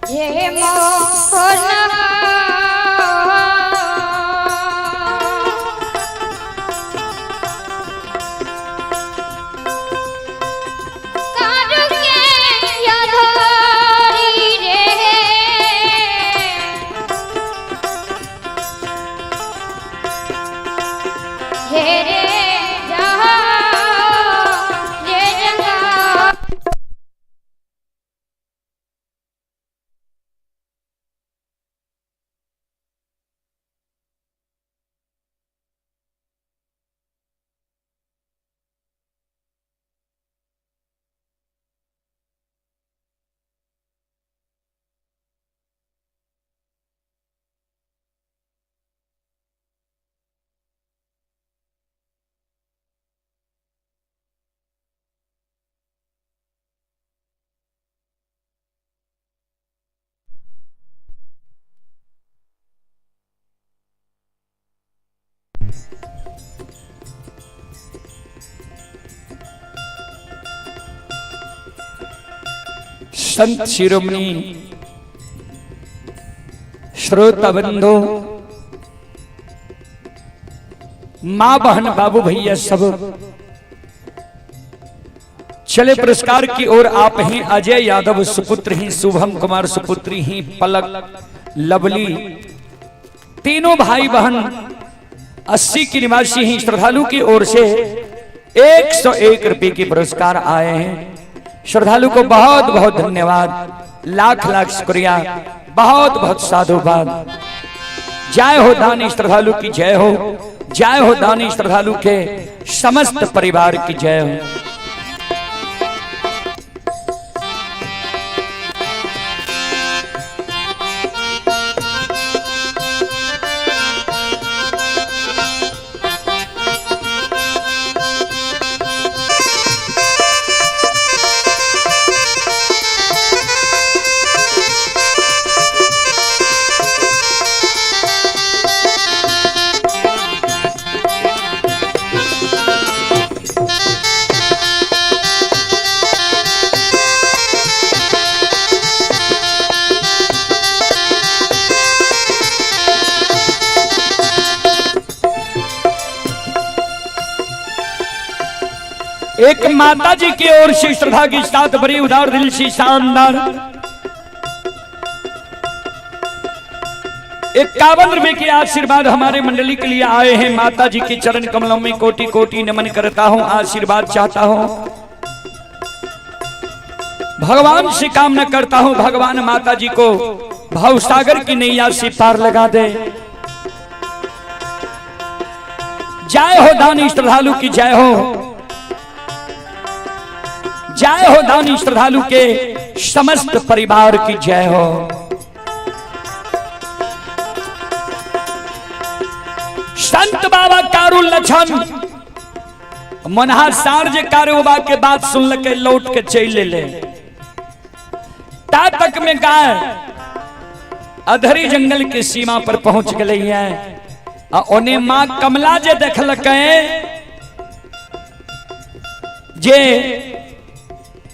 ये मोहन संत शिरोमणि श्रोता बंधु मां बहन बाबू भैया सब चले पुरस्कार की ओर। आप हैं अजय यादव सुपुत्र ही, शुभम कुमार सुपुत्री ही, पलक लवली, तीनों भाई बहन 80 की निवासी ही। श्रद्धालु की ओर से 101 रुपए के पुरस्कार आए हैं। श्रद्धालु को बहुत बहुत धन्यवाद, लाख लाख शुक्रिया, बहुत बहुत साधुवाद। जय हो दानी श्रद्धालु की जय हो, जय हो दानी श्रद्धालु के समस्त परिवार की जय हो। एक माता जी की ओर से श्रद्धा की साथ बड़ी उदार दिल से शानदार 51 रुपए के आशीर्वाद हमारे मंडली के लिए आए हैं। माता जी के चरण कमलों में कोटि कोटि नमन करता हूं, आशीर्वाद चाहता हूं। भगवान से कामना करता हूं, भगवान माता जी को भवसागर की नैया से पार लगा दे। जय हो दानी श्रद्धालु की जय हो, जय हो दानी श्रद्धालु के समस्त परिवार की जय हो। संत बाबा कारू लछन मनहा सार्ज कारोबा के बात सुन के लौट के चले ले। ता तक में गाय अधरी जंगल के सीमा पर पहुंच गई है। उन्हें मां कमला जे देखल जे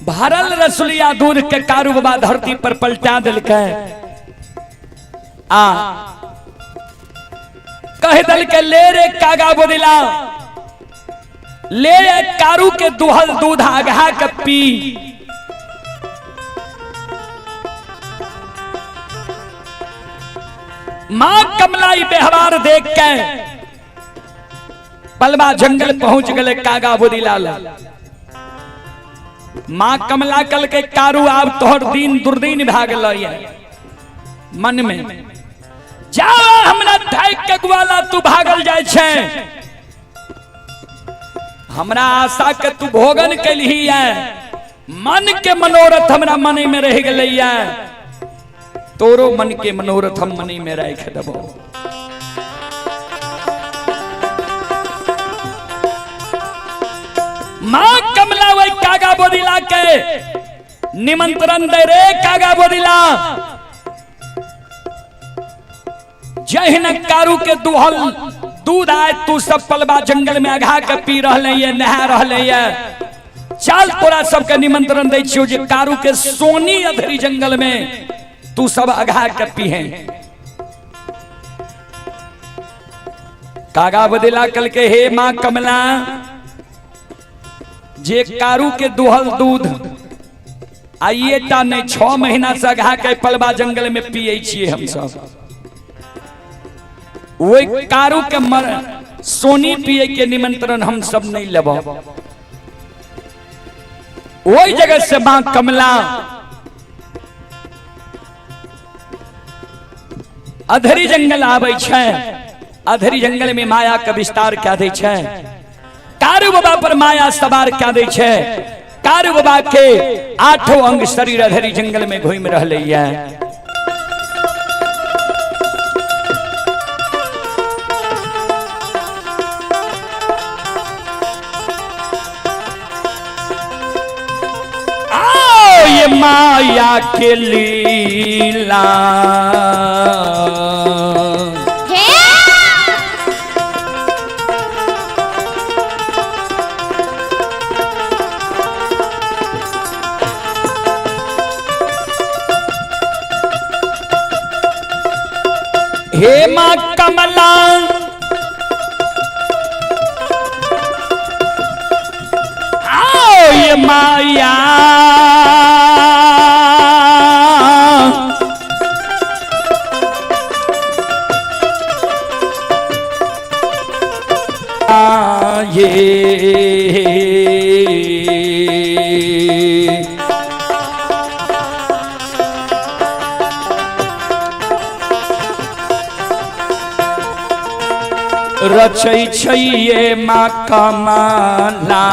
भरल रसुलिया दूध के कारू बाबा धरती पर पलटा दिल के कह दिल के ले रे कागा बोदिला, ले कारू के दुहल दूध आगहा के पी। मां कमला व्यवहार देख के पलवा जंगल पहुंच गए कागा बोदिला। मां कमला कल के कारू आप तोहर दिन दुर्दीन भाग लय मन में जा हमरा ढाई के ग्वाला तू भागल जाय छे। हमरा आशा के तू भोगन के लिए मन के मनोरथ हमरा मन में रह गले। तोरो मन के मनोरथ हम मन में रख देबो। मां कमला वही कागा बोदिला के निमंत्रण दे रे कागा बोदिला। जय न कारू के दुहल दूध आए तू सब पलवा जंगल में अघा के पी रहे नहा रहे। चल तोरा सबके निमंत्रण दे छियो जे कारू के सोनी अधरी जंगल में तू सब अघा के पीहे। कागा बदला कल के हे माँ कमला, जे कारू के दुहल दूध आइए टा नहीं 6 महीना से अघा के पलवा जंगल में पिए छिए हम सब। वही कारू के मर सोनी पिए के निमंत्रण हम सब नहीं लेब। वही जगह से मां कमला अधरी जंगल आवे छे। अधरी जंगल में माया का विस्तार क्या दे छे। कारू बाबा पर माया सवार क्या दे छे। कारू बाबा के 8 अंग शरीर अधरी जंगल में घूम रहले है। ये माया के लीला हे मां कमला, आओ ये माया रचै छैये माँ कमला।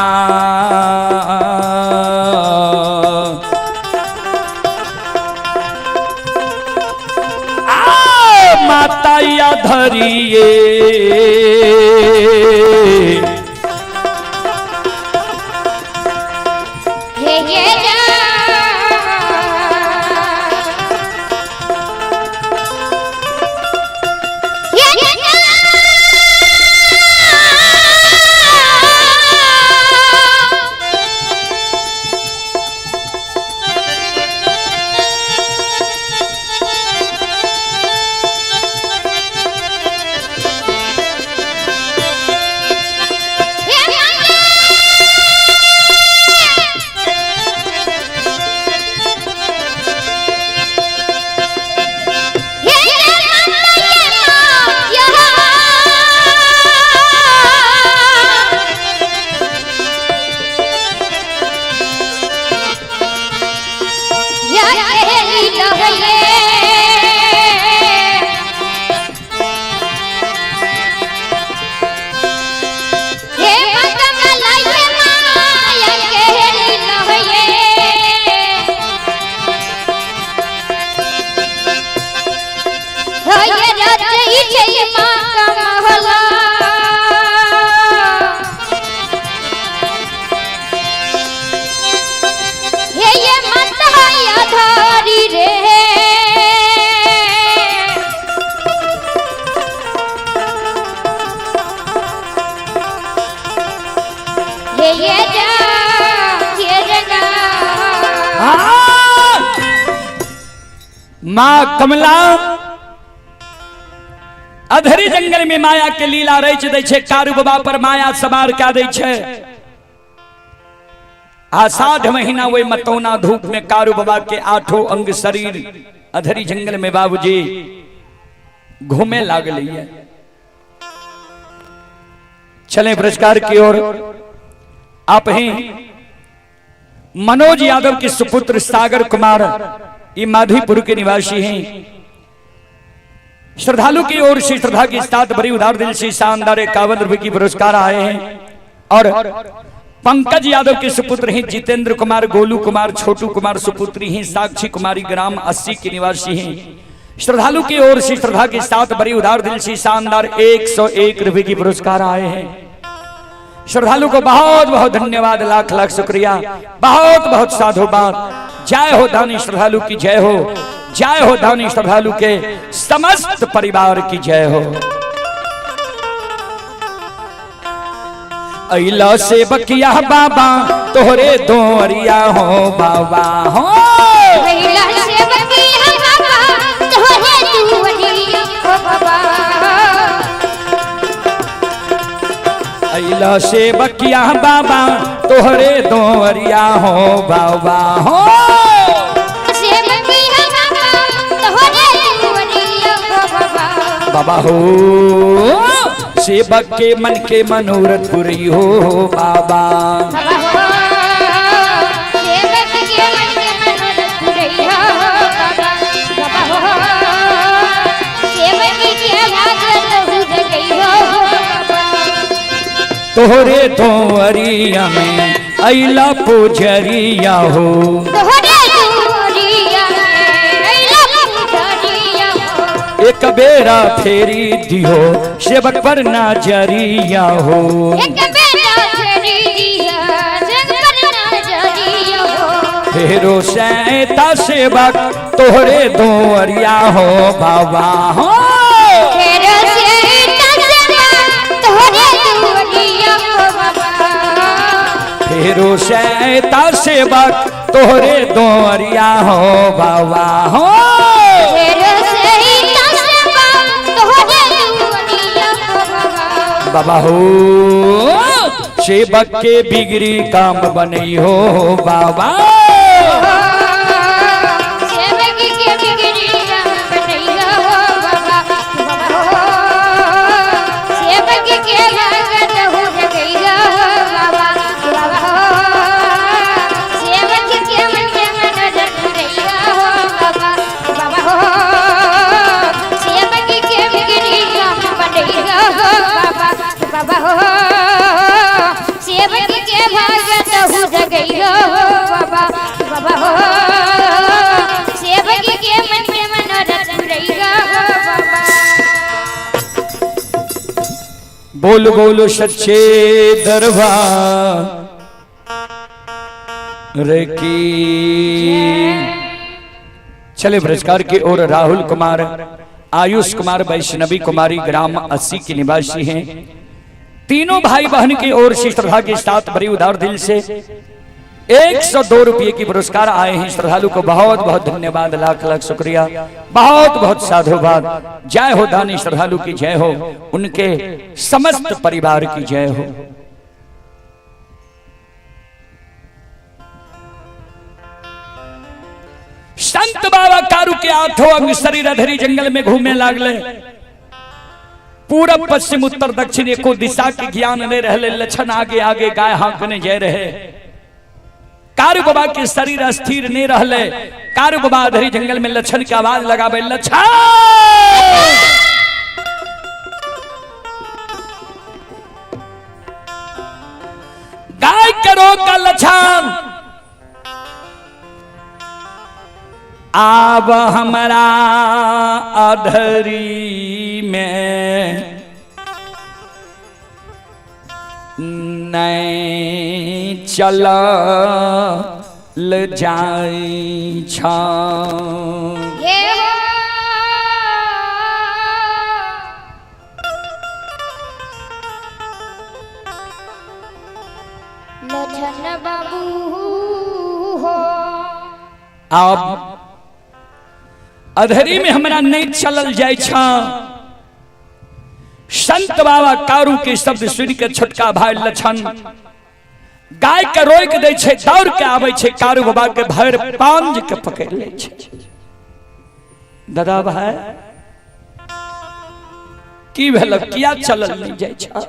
माता या धरिए माँ कमला अधरी जंगल में माया के लीला रच दे छे। कारू बाबा पर माया सवार क्या दे छे। आषाढ़ महीना वे मतौना धूप में कारू बाबा के 8 अंग शरीर अधरी जंगल में बाबूजी घूमे लागल है। चले पुरस्कार की ओर। आप हैं मनोज यादव के सुपुत्र सागर कुमार, ये माधोपुर के निवासी हैं। श्रद्धालु की ओर से श्रद्धा के साथ बड़ी उदार दिल से शानदार 51 रुपए की पुरस्कार आए हैं। और पंकज यादव के सुपुत्र हैं जितेंद्र कुमार, गोलू कुमार, छोटू कुमार सुपुत्री हैं, साक्षी कुमारी ग्राम 80 के निवासी हैं। श्रद्धालु की ओर से श्रद्धा के साथ बड़ी उदार दिल से शानदार 101 रुपए की पुरस्कार आए हैं। श्रद्धालु को बहुत बहुत धन्यवाद, लाख लाख शुक्रिया, बहुत बहुत साधुवाद। जय हो दानी श्रद्धालु की जय हो, जय हो दानी श्रद्धालु के समस्त परिवार की जय हो। अइला से बकिया बाबा तोहरे दोरिया हो बाबा हो। अइला से बकिया बाबा अइला सेवकिया बाबा तोहरे दोवरिया हो बाबा हो बाबा हो सेवक के मन के मनोरथ पूरी हो बाबा तोहरे दोवरिया में अइला पुजरिया हो एक बेरा फेरी दियो सेवक पर नजरिया हो फेरो सैता सेवक तोहरे दोवरिया हो बाबा हो फेरो सैता सेवक तोहरे दोवरिया हो बाबा हो बाबा हो सेवक के बिगड़ी काम बनई हो बाबा बोल बोलो सच्चे दरबार की। चले पुरस्कार की ओर राहुल कुमार, आयुष कुमार, वैष्णवी कुमारी ग्राम 80 के निवासी हैं। तीनों भाई बहन की ओर से श्रद्धा के साथ बड़ी उदार दिल से 102 रुपये की पुरस्कार आए हैं। श्रद्धालु को बहुत बहुत धन्यवाद, लाख लाख शुक्रिया, बहुत बहुत साधुवाद। जय हो दानी श्रद्धालु की जय हो, उनके समस्त परिवार की जय हो। संत बाबा कारू के आठों अंग शरीर अधरी जंगल में घूमे लागले। पूरब पश्चिम उत्तर दक्षिण एको दिशा के ज्ञान ने रहले। लक्षण आगे आगे गाय हाँकने जय रहे। कारू बाबा के शरीर अस्थिर नहीं रहले। कारू बाबा अधरी जंगल में लक्षण की आवाज लगावे, लक्षण गाय करो का लक्षण आब हमारा अधरी में नहीं चल जाई छा। लक्षण बाबू हो अब अधरी में हमरा नहीं चलल जाय छा। संत बाबा कारू के शब्द सुन के छोटका भाई लक्षण गाय के रोक दे छे, दौड़ के आवे छे। कारू बाबा के भर पांज के पकड़ ले छे। दादा भाई की भेल, किया चलल नहीं जाय छा?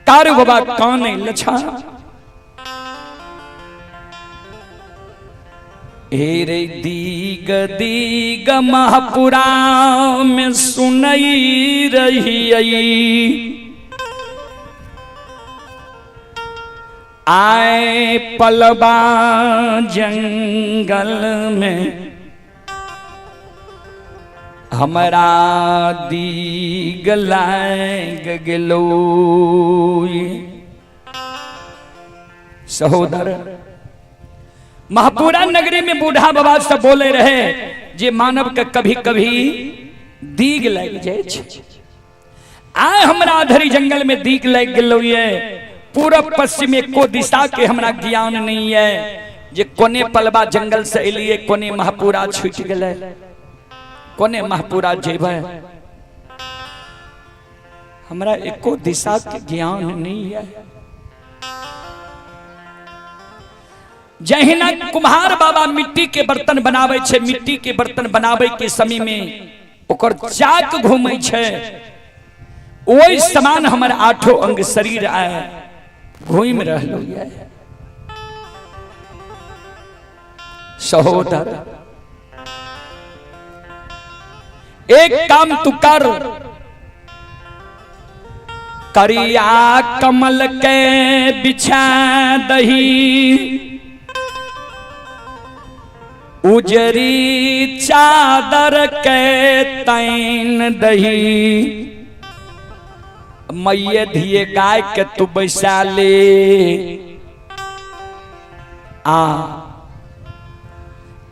कारू बाबा काने लक्षण हेरे दीग दीग महापुरा में सुनई रही आए पलबा जंगल में हमारा दीग लाग गेलो। सहोदर महापुरा नगरी में बूढ़ा बाबा सब बोले रहे जे मानव के कभी कभी दीग लग जाए। आए हमरा अधरी जंगल में दीग लग गेलो ये। पूरब पश्चिम एको दिशा के हमरा ज्ञान नहीं है जे कोने पलबा जंगल से एलिए, कोने महापुरा छूट गेले, कोने महापुरा जेबे। हमरा एको दिशा के ज्ञान नहीं है। जहिना कुम्हार बाबा मिट्टी के बर्तन बनावे छे, मिट्टी के बर्तन बनावे के समय में ओकर चाक घूमे छे, ओई समान हमर आठों अंग शरीर आए घूम रहलो है। सहोदर एक काम तू कर, करिया कमल के बिछा दही, उजरी चादर के तैन दही, मैये धिये गाय के तू बैसा ले आ,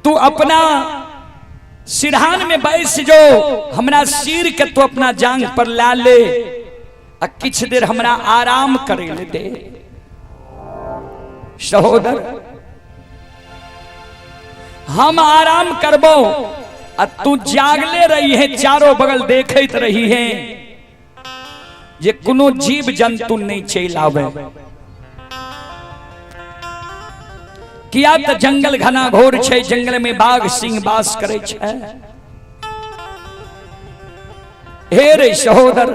तू अपना सिरहान में बैस जो, हमरा सिर के तू अपना जांग पर ला ले, आ किछ देर हमरा आराम करे ले दे। सहोदर हम आराम करबो आ तू जागले रही है, चारों बगल देखत रही है जे कोनो जीव जंतु नहीं चल आवे। किया तो जंगल घना घोर छे, जंगल में बाघ सिंह वास करे छे। हे रे सहोदर,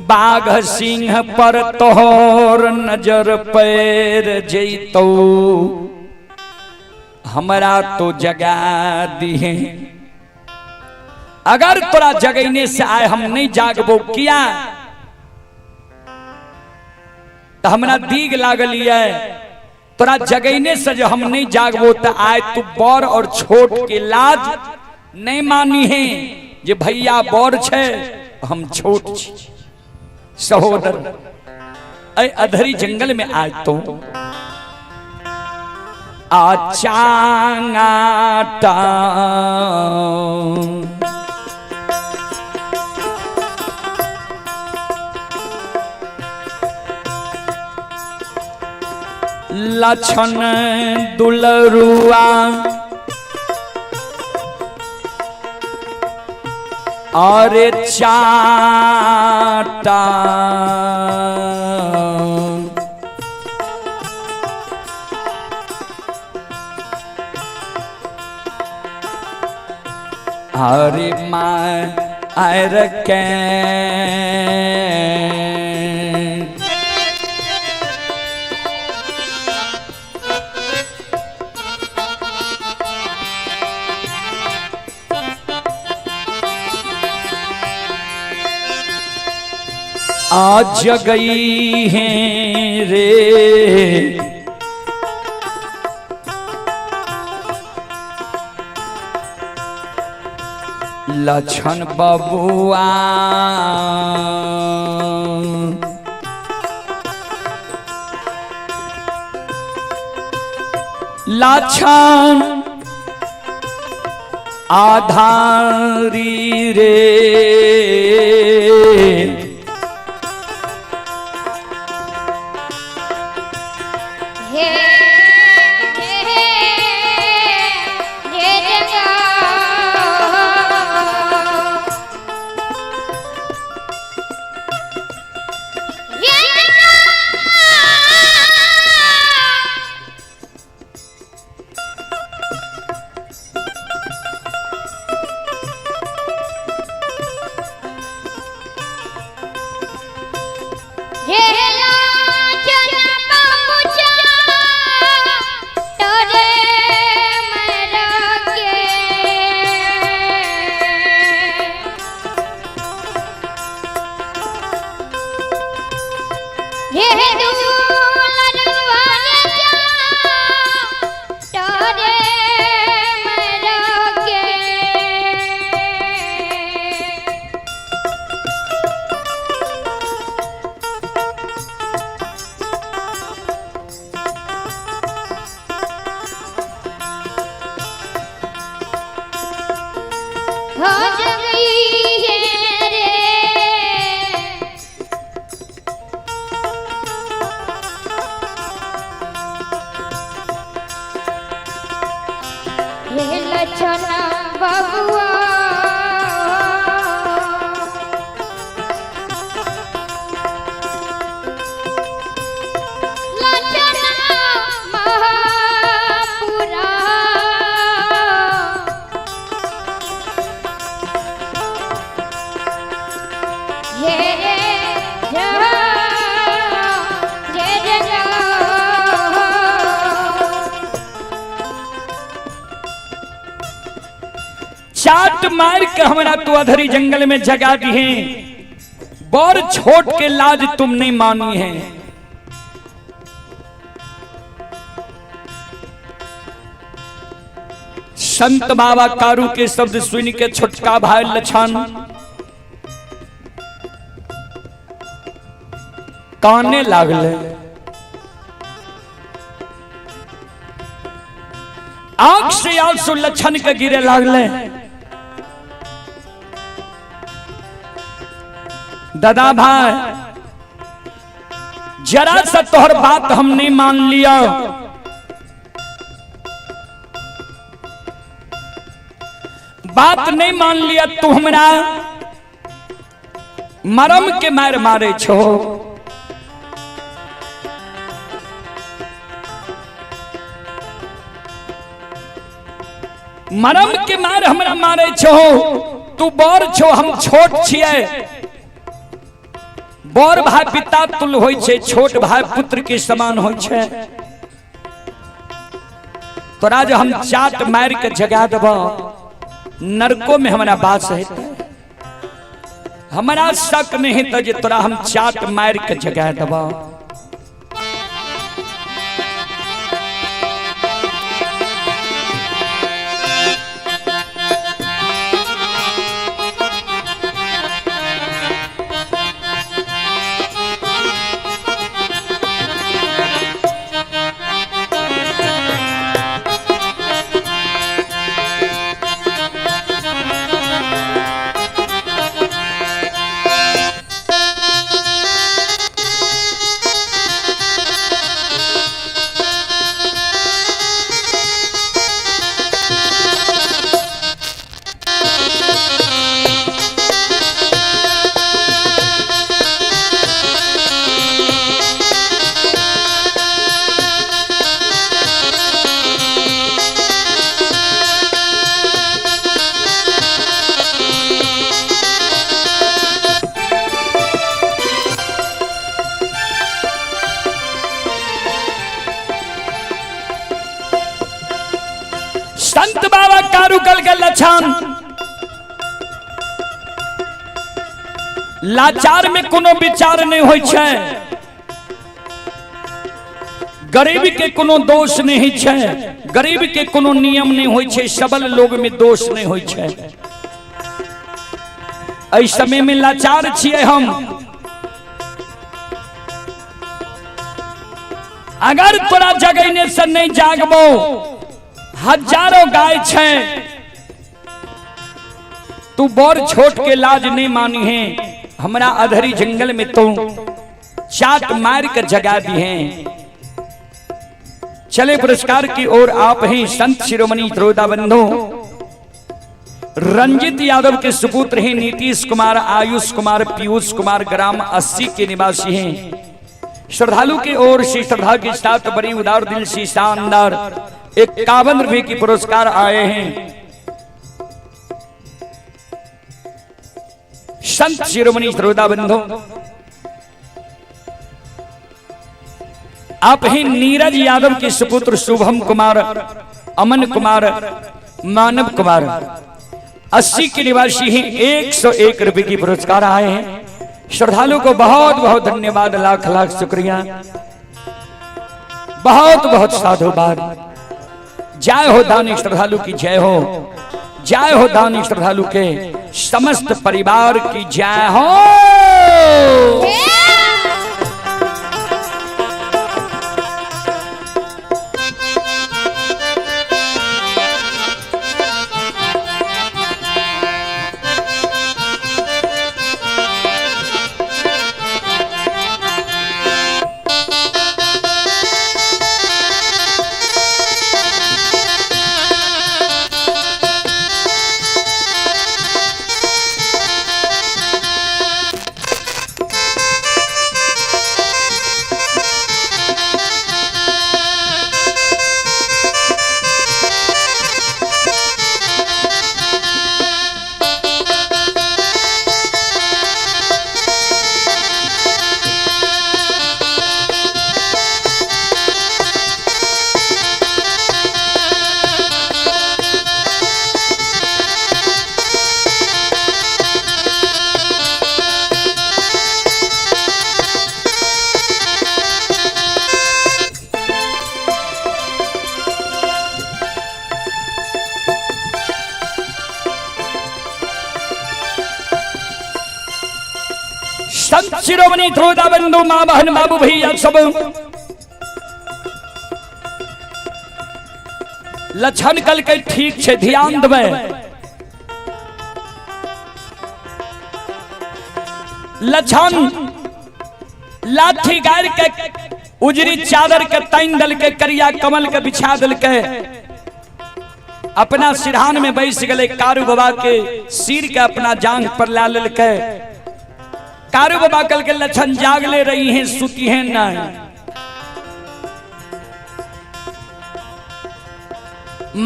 बाघ सिंह पर तोहर नजर पैर जैतो, हमरा तो जगा दिहे। अगर तोरा जगैने से आए हम नहीं जागबो, किया तो हमरा दीग लागल है। तोरा जगैने से जो हम नहीं जागबो तो आए तू बड़ और छोट के लाज नहीं मानी है जे भैया बड़ छे हम छोट छी। सहोदर ऐ अधरी जंगल में आए तो आचांगाटा लछन दुलरुआ और चाटा, हरे माँ आयर के आज गई हैं रे लछन बबुआ, लछन आधारी रे, लछन बबुआ चाट मार के हमरा तू अधरी जंगल में जगा दी है, बौर छोट के लाज तुम नहीं मानी है। संत बाबा कारू के शब्द सुन के छोटका भाई लछन काने लागले, आंख से आंसू लछन के गिरे लागले। दादा भाई जरा सा तोहर बात हमने मान लिया, बात नहीं मान लिया तू हमरा मरम के मार मारे छो। मरम के मार हमरा मारे छो, तू बड़ छो हम छोट छिए। बड़ भाई पिता तुल होय छे, छोट भाई पुत्र के समान होय छे। तोरा जो हम चाट मार के जगा देबो नरकों में हमारा बात है, हमारा शक नहीं तो जे तोरा हम चाट मार के जगा देबो। संत बाबा कारुकल के लक्षण लाचार में कोनो विचार नहीं होय छे, गरीब के कोनो दोष नहीं छे, गरीब के कोनो नियम नहीं होय छे, सबल लोग में दोष नहीं होय छे। एहि समय में लाचार छिए हम, अगर तोरा जगैने से नहीं जागबो हजारों गाय छे, तू बड़ छोट के लाज नहीं मानी है, हमरा अधरी जंगल में तो चाट मार कर जगा दी है। चले पुरस्कार की ओर आप हैं संत शिरोमणि श्रोता बंधु रंजित यादव के सुपुत्र हैं नीतीश कुमार, आयुष कुमार, पीयूष कुमार, ग्राम 80 के निवासी हैं। श्रद्धालु की ओर से श्रद्धा के साथ बड़ी उदार दिल से शानदार 51 रुपए की पुरस्कार आए हैं। संत शिरोमणि श्रोता बंधु आप हैं नीरज यादव के सुपुत्र शुभम कुमार, अमन कुमार, मानव कुमार 80 के निवासी हैं। 101 रुपए की पुरस्कार आए हैं। श्रद्धालु को बहुत बहुत धन्यवाद, लाख लाख शुक्रिया, बहुत बहुत साधुवाद। जय हो दानी श्रद्धालु की जय हो, जय हो दानी श्रद्धालु के समस्त परिवार की जय हो। संत शिरोमणि ध्रुवदा बंधु मां बहन बाबू भैया सब लक्षण कल के ठीक छे, ध्यान देवे। लक्षण लाठी गाड़ के उजरी चादर के तैन दल के करिया कमल के बिछा दल के अपना सिरहान में बैस गए। कारू बाबा के सिर के अपना जांग पर ला लेल के कारू बाबा कल के लक्षण जागले रही हैं, सुती हैं नहीं।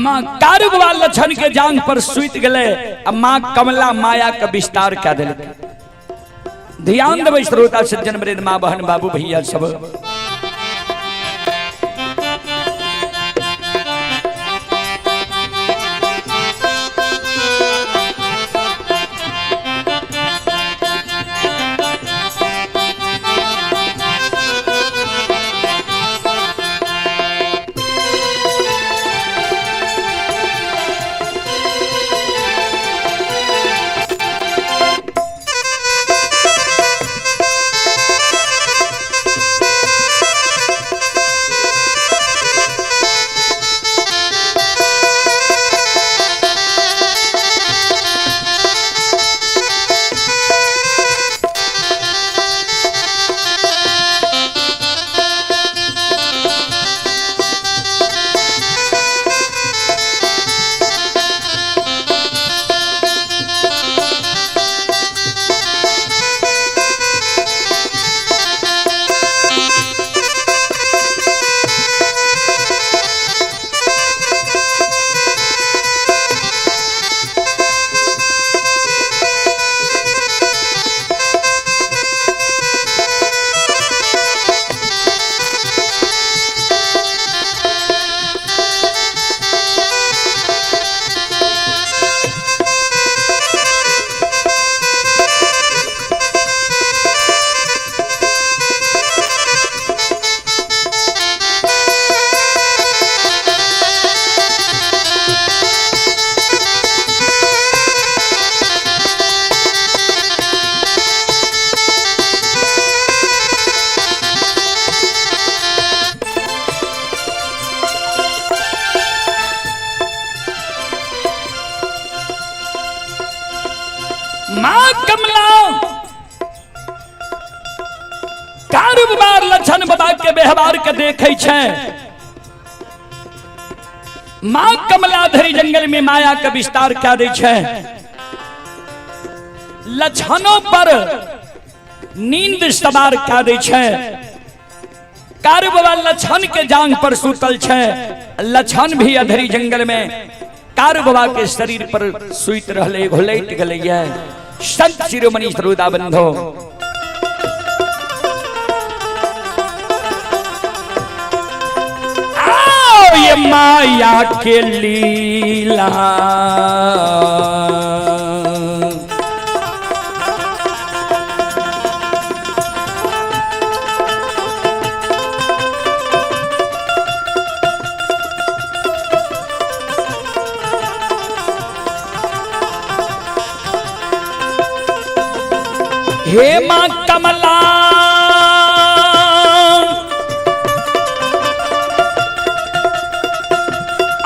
मां कारू बाबा लक्षण के जांग पर सुत गए। अब मां कमला माया का विस्तार क्या दिल। ध्यान देवे श्रोता सज्जन वृंद मां बहन बाबू भैया सब। मां कमला कारोबार लक्षण बाबा के व्यवहार के देखे छे। मां कमला धरी जंगल में माया का विस्तार क्या दे छे। लक्षणों पर नींद सवार क्या दे छे। कारू बाबा लक्षण के जांग पर सुतल छे। लक्षण भी अधरी जंगल में कारू बाबा के शरीर पर सुत रहले, घोलेट गले। संत शिरोमणि ध्रुवदा बंधो आओ ये माया के लीला। हे मां कमला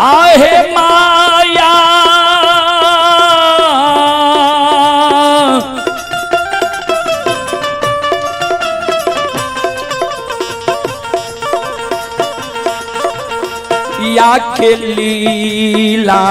आहे माया या के लीला।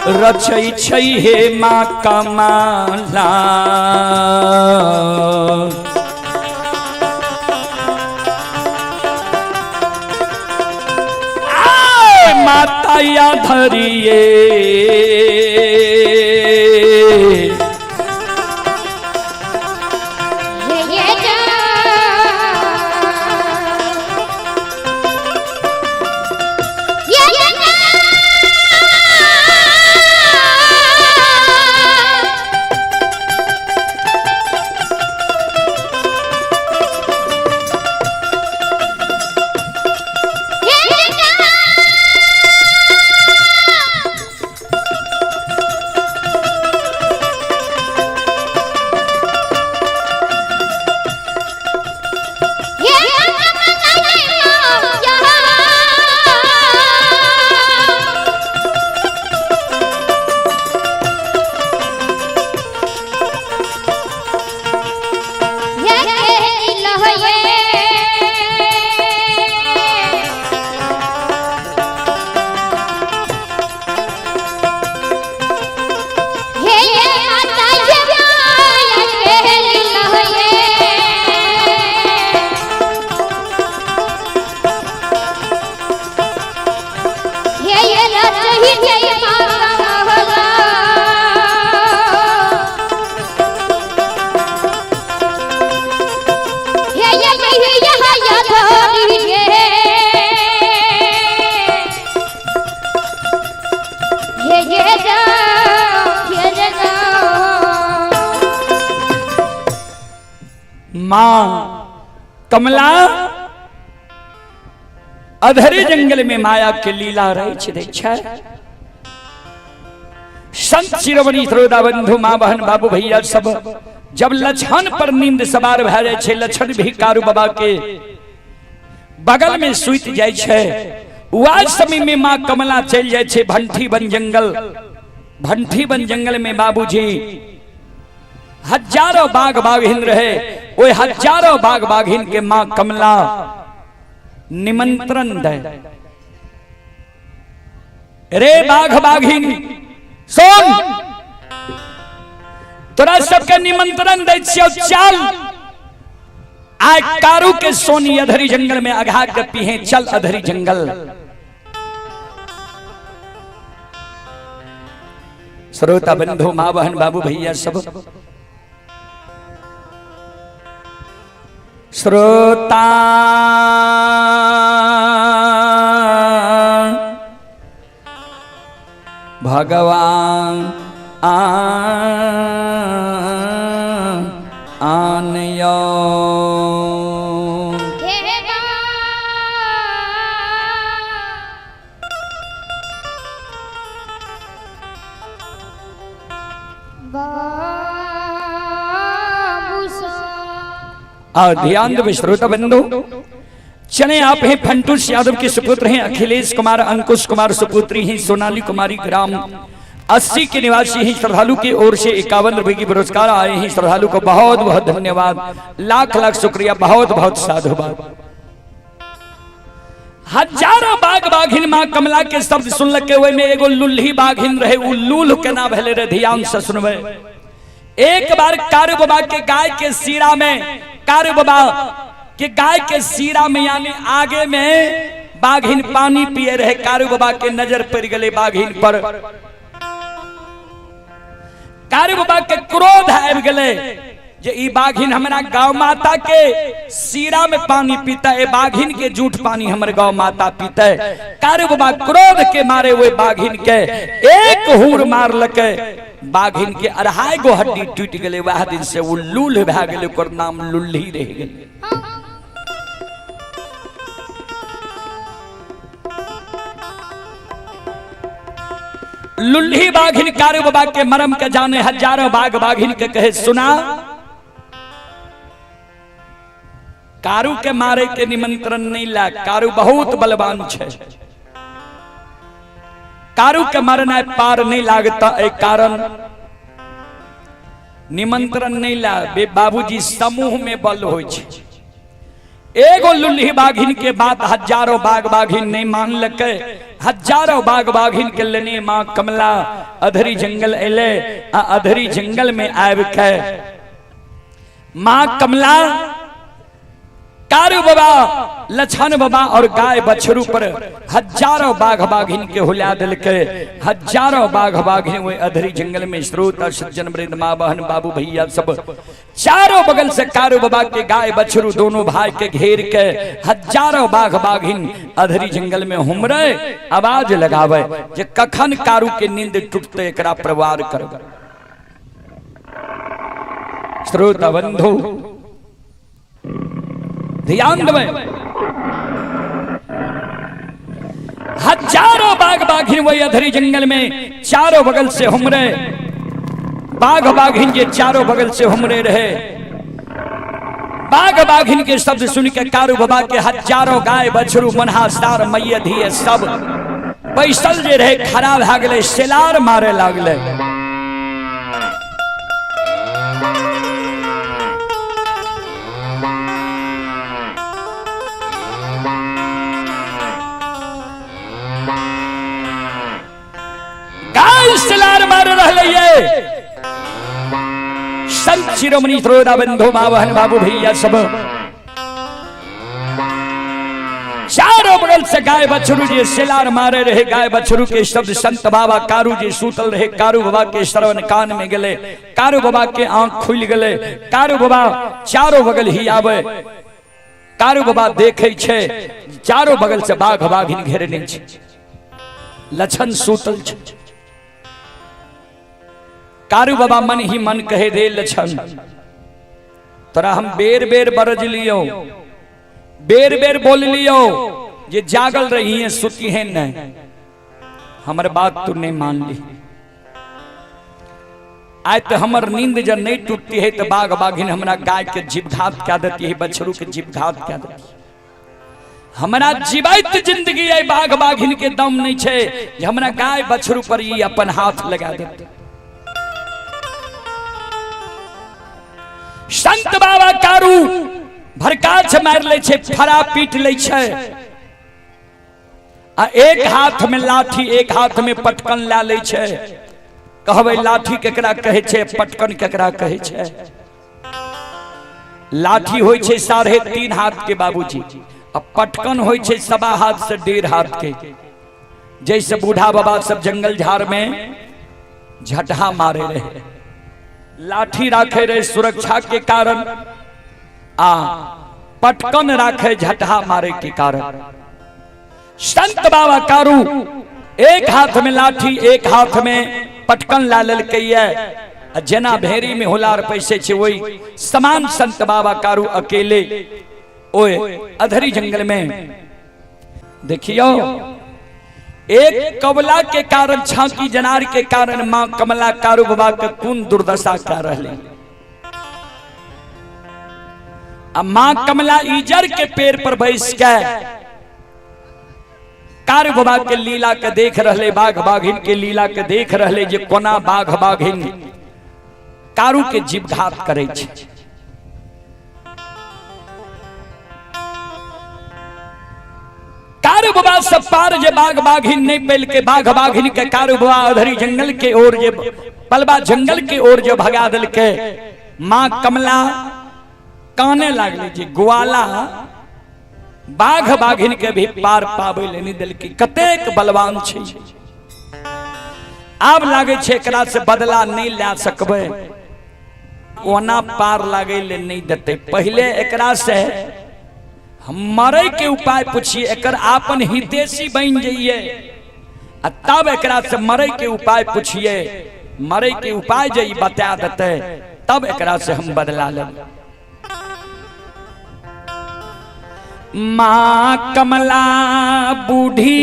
रचै छै हे मां कमला माता या धरिए भेजे जाओ मां कमला अधरे जंगल में माया के लीला रही छै। संत शिरोमणि श्रोता बंधु मां बहन बाबू भैया सब जब लछन पर नींद सवार भए जाय छै, लछन भी कारू बाबा के बगल में सुत जाय छै, वह समय में मां कमला चल जाय छै भंठी बन जंगल। भंठी बन जंगल में बाबूजी हजारों बाघ बाघिन रहे, वो हजारों बाघ बाघिन के मां कमला निमंत्रण दे, रे बाघ बाघिन सुन, तोरा सबके निमंत्रण दे छियौ, चल आय कारू के सोनी अधरी जंगल में अघा के पीहे, चल अधरी जंगल। श्रोता बंधु मां बहन बाबू भैया सब श्रोता भगवान आनयो ध्यान दो श्रोता बंधु, चले आप हैं फंटूस यादव के सुपुत्र हैं अखिलेश कुमार, अंकुश कुमार सुपुत्री हैं सोनाली कुमारी, ग्राम 80 के निवासी हैं। श्रद्धालु की ओर से 51 रुपए की पुरस्कार आए हैं। श्रद्धालु को बहुत बहुत धन्यवाद, लाख लाख शुक्रिया, बहुत बहुत साधुवाद। हजारों बाघ बाघिन मां कमला के शब्द सुन के हुए में एगो लुल्ही बाघिन रहे, उ लूल के ना भले रहे, ध्यान से सुनवे। एक बार कारू बाबा के गाय के सीरा में, कारू बाबा के गाय के सीरा में यानी आगे में बाघिन पानी पिए रहे, कारू बाबा के नजर पड़ गए बाघिन पर। कारू बाबा के क्रोध आबि गए जे ई बाघिन हमरा गौ माता के सीरा में पानी पीता है, बाघिन के जूठ पानी हमर गौ माता पीता है। कारू बाबा क्रोध के मारे हुए बाघिन के एक हूर मार लके, बाघिन के 2.5 गो हड्डी टूट गए। वह दिन से वो लूल भए गए, ओकर नाम लुल्ही रह गए। लुल्ही बाघिन कारू बाबा के मरम के जाने, हजारों बाघ बाघिन के कहे सुना, कारू के मारे के निमंत्रण नहीं ला, कारू बहुत बलवान छे, कारू के मरना पार नहीं लागता, एक कारण निमंत्रण नहीं ला। बे बाबूजी समूह में बल हो छे। एगो लुल्ही बाघिन के बात हजारों बाघ बाघिन नहीं मान लके, हजारों बाघ बाघिन के लेने मां कमला अधरी जंगल एले। अधरी जंगल में आब के मां कमला कारू बाबा, लछन बाबा और गाय बछरू पर हजारों बाघ बाघिन के हुला दिल के, हजारों बाघ बाघिन हुए अधरी जंगल में। श्रोता सज्जन वृंद मां बहन बाबू भैया सब चारों बगल से कारू बाबा के गाय बछरू दोनों भाई के घेर के हजारों बाघ बाघिन अधरी जंगल में हुमरे, आवाज लगावे जे कखन कारू के नींद टूटते एकरा प्रवार कर। श्रोता बंधु ध्यान देवे, हजारों बाघ बाघिन वही अधरी जंगल में चारों बगल से हुमरे, बाघ बाघिन के चारों बगल से हुमरे रहे। बाघ बाघिन के शब्द सुन के कारू बाबा के हजारों गाय बछरू मनहासार मैया धिये सब बैसल जे रहे खराब भए गेले, सेलार मारे लागले। सेलार मार रहे संत शिरोमणि श्रोता बंधु मां बहन बाबू भैया सब चारों बगल से गाय बछरू जी सेलार मारे रहे। गाय बछरू के शब्द संत बाबा कारू जी सूतल रहे, कारू बाबा के श्रवण कान में गले, कारू बाबा के आंख खुल गले। कारू बाबा चारों बगल ही आवे, कारू बाबा देखे छे चारों बगल से बाघ बाघिन घेरने छे, लछन सूतल छे। कारू बाबा मन ही मन कहे रे लछन तोरा हम बेर बेर बरज लियो, बेर बेर बोल लियो, ये जागल रही है सुती है न, हमारे बात तू नहीं मान ली। आज तो हमार नींद जब नहीं टूटती है तो बाघ बाघिन हमारा गाय के जीवघात क्या देती है, बछरू के जीवघात क्या देती है। हमारा जीवित जिंदगी है, बाघ बाघिन के दम नहीं छे जे हमारा गाय बछरू पर ही अपन हाथ लगा देते। संत बाबा कारू भरकाछ मार ले छे, फरा पीट ले छे, आ एक हाथ में लाठी एक हाथ में पटकन ला ले छे। कहबे लाठी केकरा कहे छे, पटकन केकरा कहे छे। लाठी होय छे 3.5 हाथ के बाबूजी, अब पटकन होय छे 1.25 हाथ से 1.5 हाथ के। जैसे बूढ़ा बाबा सब जंगल झाड़ में झटहा मारे रहे, लाठी राखे रहे सुरक्षा के कारण, आ पटकन राखे झटहा मारे के कारण। संत बाबा कारू एक हाथ में लाठी एक हाथ में पटकन ला ललकैया, जना भेरी में होलार पैसे छे वही समान संत बाबा कारू अकेले ओए अधरी जंगल में। देखियो एक कबला के कारण, छाकी जनार के कारण मां कमला कारू बाबा के कौन दुर्दशा क्या रहले। अब मां कमला इजर के पेड़ पर बैस के कारू बाबा के लीला के देख रहले, बाघ बाघिन के लीला के देख रहले जे कोना बाघ बाघिन कारू के जीवघात करे छे। कारू बाबा सब पार जे बाघ बाघिन नहीं पेल के बाघ बाघिन के कारू बाबा अधरी जंगल के ओर जे पलबा जंगल के ओर जो भगा दिल के, मां कमला काने लागली जे ग्वाला बाघ बाघिन के भी पार पावे ले नहीं दिल की, कतेक बलवान छे। आब लागे छे एकरा से बदला नहीं ला सकबे, ओना पार लागे ले नहीं देते। पहले एकरा से हम मरे के उपाय पूछिए, एकर आपन हितेशी बन जाइए, तब एकरा से मरे के उपाय पूछिए, मरे के उपाय जे बता देते तब एकरा से हम बदला ले। मां कमला बूढ़ी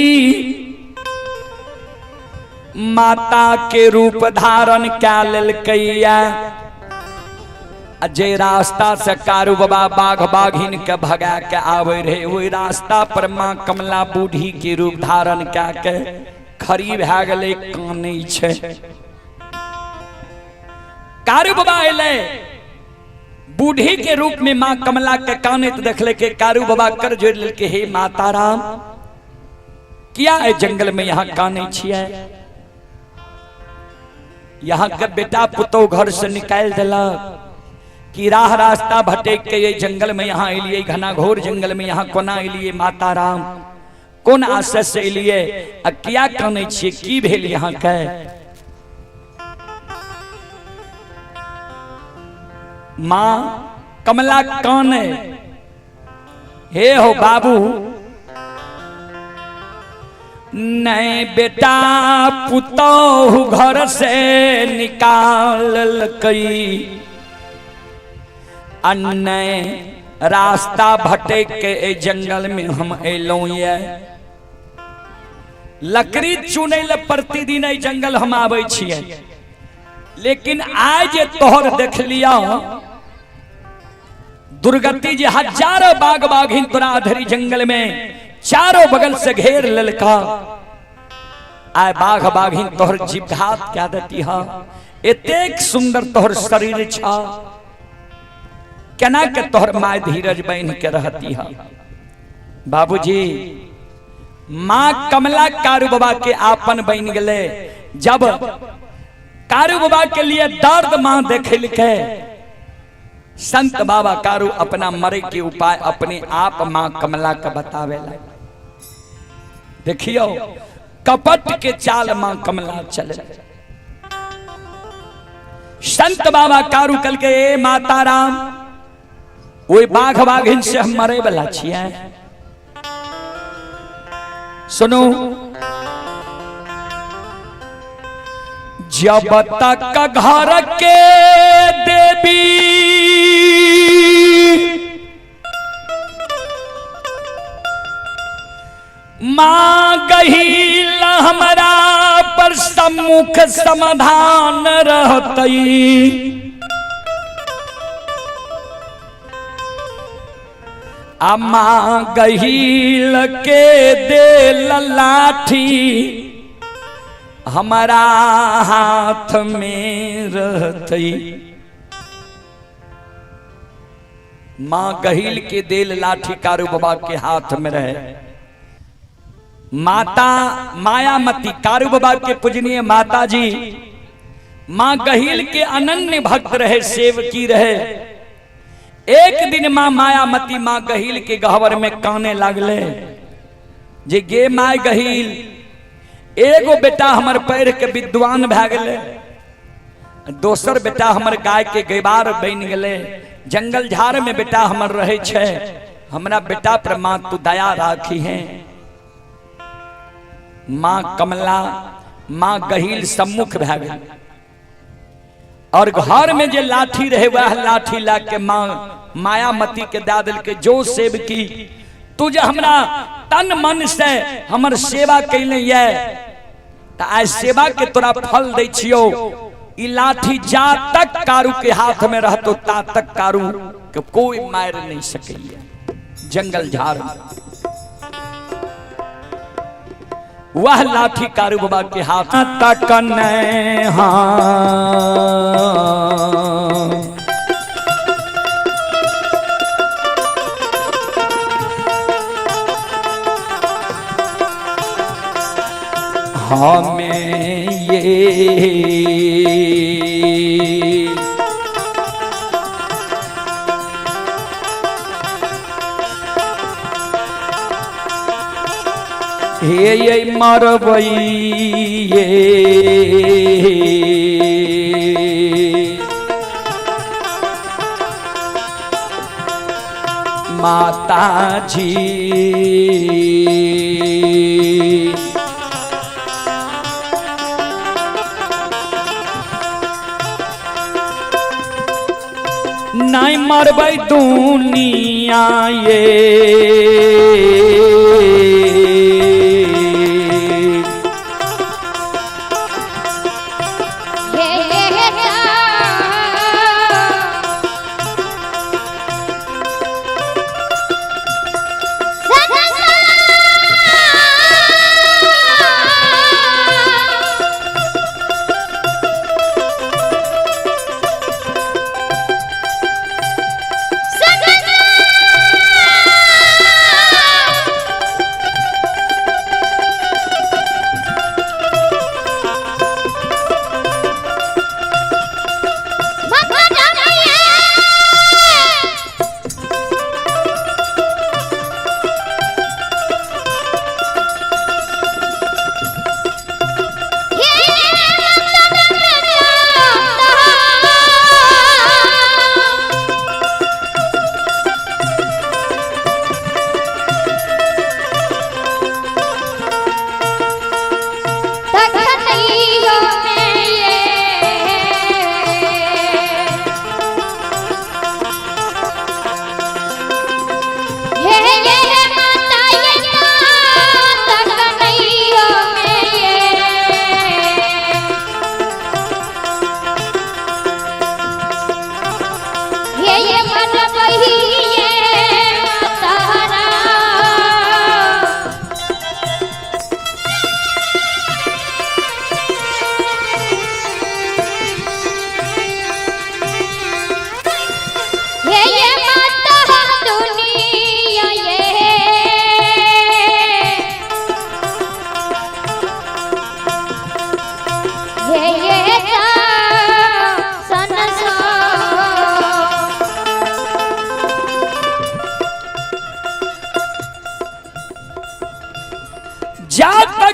माता के रूप धारण क्या ललकैया, जे रास्ता से कारू बाबा बाघ बाघिन के भगा के आवे रहे, वही रास्ता पर मां कमला बूढ़ी के रूप धारण क्या के खड़ी भए गेलै, कानै छे। कारू बाबा अयलै बूढ़ी के रूप में, मां कमला के कानैत देखले के कारू बाबा कर जोड़ लेके, हे माता राम किया है जंगल में यहाँ कानै छियै, यहाँ के बेटा पुतौ घर से निकाल दिलक कि राह रास्ता भटक के ये जंगल में यहाँ एलिए, घना घोर जंगल में यहाँ कोना एलिए माता राम, कौन आशय से एलिए, आ किया कानै छियै, की भेल यहाँ के। मां कमला काने, हे हो बाबू नहीं बेटा पुतौ घर से निकाल कई, अन्य रास्ता भटक के जंगल में हम एलौं ये, लकड़ी चुनै ले प्रतिदिन जंगल हम आबै छियै, लेकिन आज तोहर देख लिया दुर्गति जे हजारों बाघ बाघिन तोरा अधरी जंगल में चारों बगल से घेर ललका, आय बाघ बाघिन तोहर जीवघात क्या देती है, एतेक सुंदर तोहर शरीर छा, केना के तोहर माय धीरज बन के रहती है। बाबूजी मां कमला कारू बाबा के आपन बन गले, जब कारू बाबा के लिए दर्द मां देखल के, संत बाबा कारू अपना मरे के उपाय अपने आप मां कमला का बतावे लगे। देखियो कपट के चाल मां कमला चले, संत बाबा कारू कल के ए माता राम वही बाघ बाघिन से हम मरे वाला छियै, सुनो जब तक घर के देवी माँ गहिल हमरा पर सम्मुख समाधान रहतई। अम्मा गहिल के दे लाठी हमारा हाथ में रहतई। माँ गहिल के देल लाठी कारू बाबा के हाथ में रहे। माता मायामती कारू बाबा के पूजनीय माता जी माँ गहिल के अनन्य भक्त रहे, सेवकी रहे। एक दिन माँ मायामती माँ गहिल के गहवर में काने लागले जे गे माय गहिल एगो बेटा हमर पैर के विद्वान भै गेले, दोसर बेटा हमर गाय के गैबार बन गेले, जंगल झाड़ में बेटा हमर रहे छे, हमरा बेटा पर माँ तू दया राखी है। माँ कमला माँ गहिल सम्मुख भै गेल और घर में जे लाठी रहे वह लाठी ला के माँ मायामती के दे दिल के जो सेव की तू जे हमरा तन मन से हमर सेवा कैले ये त आज सेवा के तोरा फल दै छियो। ई लाठी जा तक कारू के हाथ में रहतो ता तक कारू के कोई मार नहीं सके। जंगल झाड़ वह लाठी कारू बाबा के हाथ तक नहीं। हमें ये मरबई माता जी नहीं मरबई दुनिया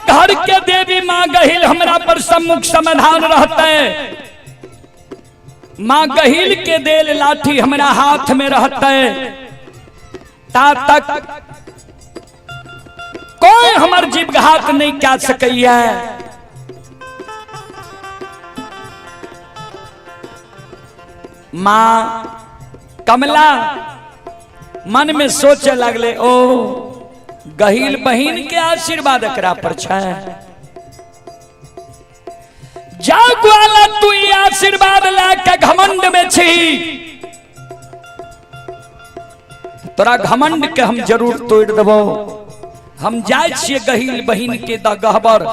घर के देवी माँ गहिल हमरा पर सम्मुख समाधान रहते। माँ गहिल के देल लाठी हमरा हाथ में रहते ता तक कोई हमर जीव घात नहीं क्या सकैया। मां कमला मन में सोचे लगले, ओ गहील बहिन के आशीर्वाद एकरा पर छै। जा ग्वाला तू ये आशीर्वाद लाके घमंड में छी, तोरा घमंड के हम जरूर तोड़ देबो। हम जाय छिए गहील बहिन के गहबर,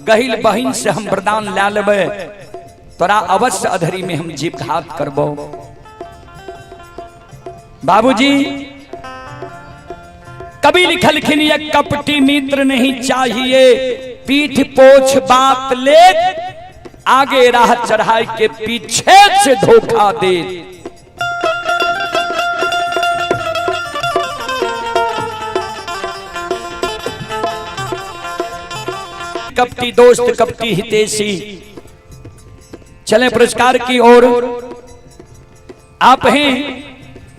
गहील बहिन से हम वरदान ले लेबे, तोरा अवश्य अधरी में हम जीवघात करबो। बाबूजी कभी लिखलखिन, ये कपटी मित्र नहीं चाहिए, पीठ पोछ बात ले, आगे राह चढ़ाई के पीछे से धोखा दे। कपटी दोस्त कपटी हितैषी। चले पुरस्कार की ओर। आप हैं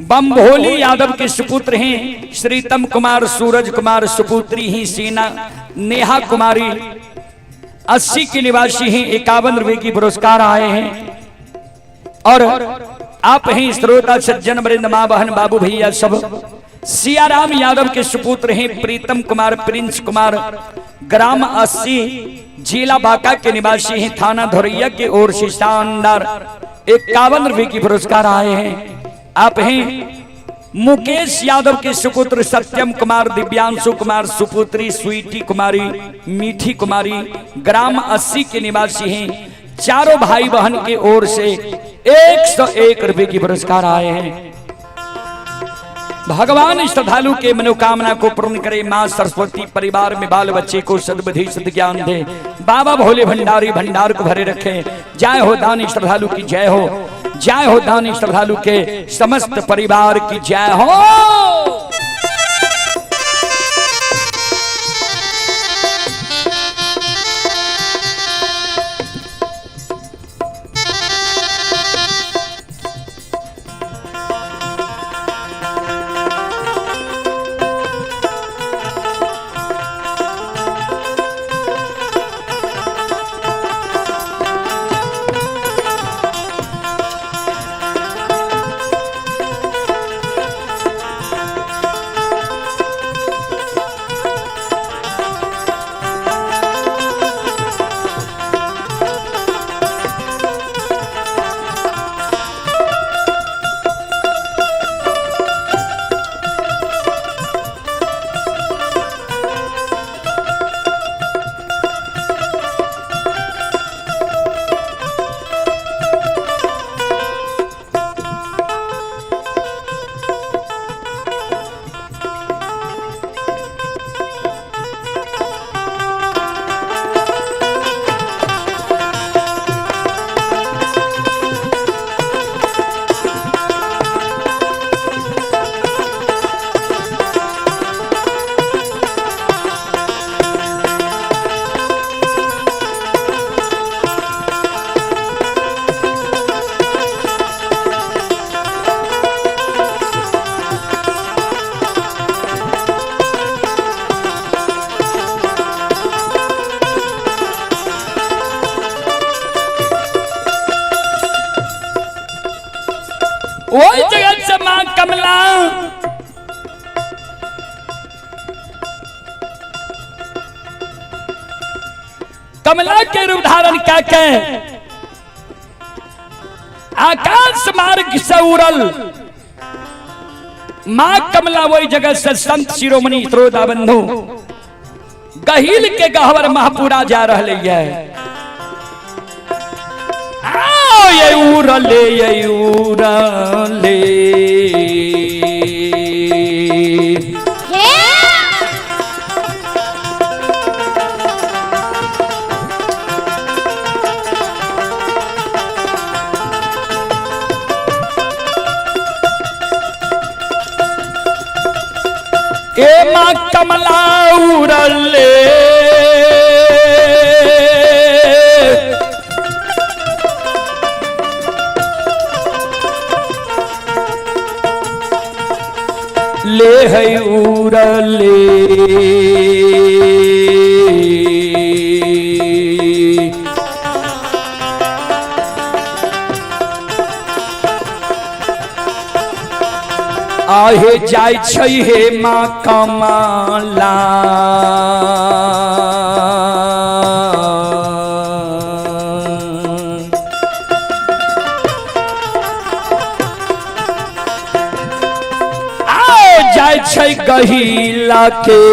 बम भोली यादव के सुपुत्र हैं, श्रीतम कुमार, सूरज कुमार, सुपुत्री ही सीना नेहा कुमारी, 80 के निवासी हैं, 51 रुपए की पुरस्कार आए हैं। और आप हैं श्रोता सज्जन वृंद, मां बहन बाबू भैया सब। सियाराम यादव के सुपुत्र हैं, प्रीतम कुमार, प्रिंस कुमार, ग्राम 80, जिला बांका के निवासी हैं, थाना धोरैया की ओर से शानदार 51 रुपए की पुरस्कार आए हैं। आप हैं मुकेश यादव के सुपुत्र सत्यम कुमार, दिव्यांशु कुमार, सुपुत्री स्वीटी कुमारी, मीठी कुमारी, ग्राम 80 के निवासी हैं। चारों भाई बहन की ओर से 101 रुपए की पुरस्कार आए हैं। भगवान श्रद्धालु के मनोकामना को पूर्ण करे, मां सरस्वती परिवार में बाल बच्चे को सद्बुद्धि सद्ज्ञान दे, बाबा भोले भंडारी भंडार को भरे रखे। जय हो दानी श्रद्धालु की जय हो, जय हो दानी श्रद्धालु के समस्त परिवार की जय हो। वही जगत से मां कमला कमला के रूप धारण करके आकाश मार्ग से उड़ल मां कमला वही जगह से संत शिरोमणि श्रोता बंधु गहील के गहवर महापुरा जा रहे है। ये उड़ले ए मां कमला उड़ले ले है उड़ले आहे जाय छै हे माँ कमला जाय छै गहिला के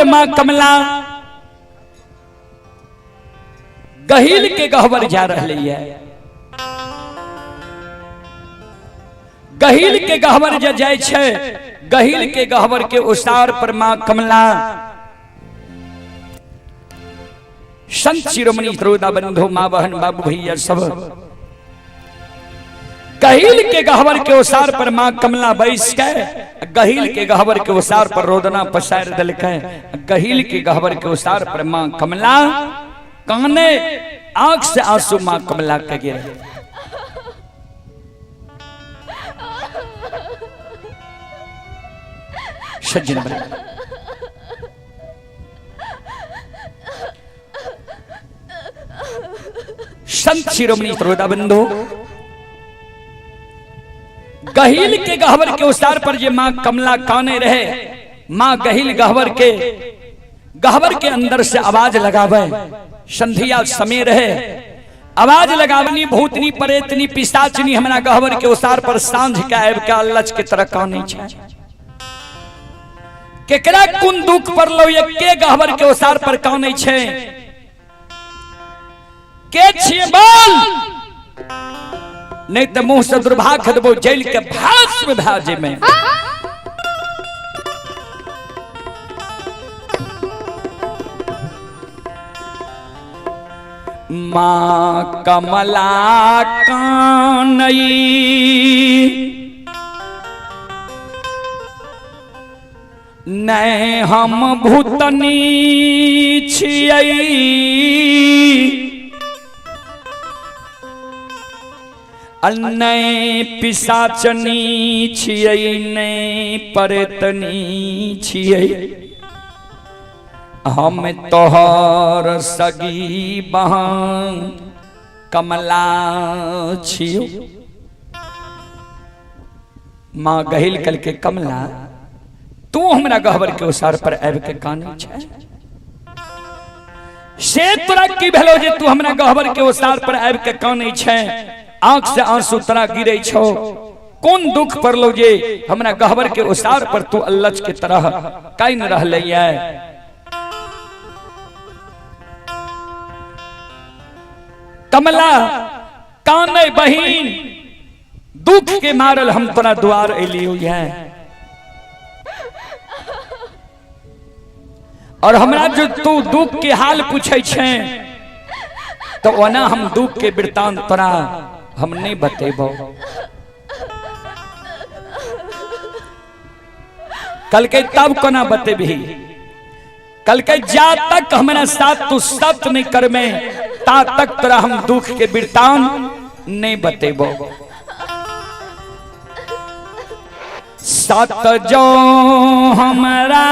माँ कमला गहिल के गहवर जा रही है। गहिल के गहवर जा जाय छे, गहिल के गहवर के उसार पर माँ कमला संत शिरोमणि श्रोता बंधु माँ बहन बाबू भैया सब गहिल के गहवर के उसार पर माँ कमला बैस के गहिल के गहवर के उसार पर रोदना पसार दल के गहिल के गहवर के उसार पर माँ कमला काने आंख से आंसू माँ कमला के गिरे। सज्जन बने संत शिरोमणि श्रोता बंधु गहिल के गहवर के उसार पर ये माँ कमला काने रहे। माँ गहिल गहवर के अंदर से आवाज लगावे, संधिया समय रहे आवाज लगावनी भूतनी परेतनी पिशाचनी हमरा गहवर के उसार पर सांझ के आब के लच के तरह काने छे। केकरा कुन दुख पड़लो ये के गहवर के उसार पर काने छे, के छिए बोल नहीं तो मुंह से दुर्भाग्य देबो जेल के भस्म भाजे में। माँ कमला कानई नै हम भूतनी छियै अन्नै पिशाचनी छियै नै परेतनी छियै हम तोहर सगी बहन कमला छियो। माँ गहिल कल के कमला तू हमरा गहवर के उसार पर आब के काने छै से तोरा की भेलो जे तू हमरा गहवर के उसार पर आब के काने छै। आंख से आंसू तोरा गिरे छो, कौन दुख पड़लो जे हमरा गहवर के उसार पर तू अल्लच के तरह काइन रहले है। कमला काने बहिन दुख के मारल हम तोरा द्वार एलियो है और हमरा जो तू दुख के हाल पूछे छे तो ओना हम दुख के वृतांत तोरा हम नहीं बतेबो। कल के तब कोना बतेबी, कल के जा तक हमारा साथ तू सत्य नहीं कर में ता तक तेरा हम दुख के बिरतान नहीं बतेबो। सत जो हमारा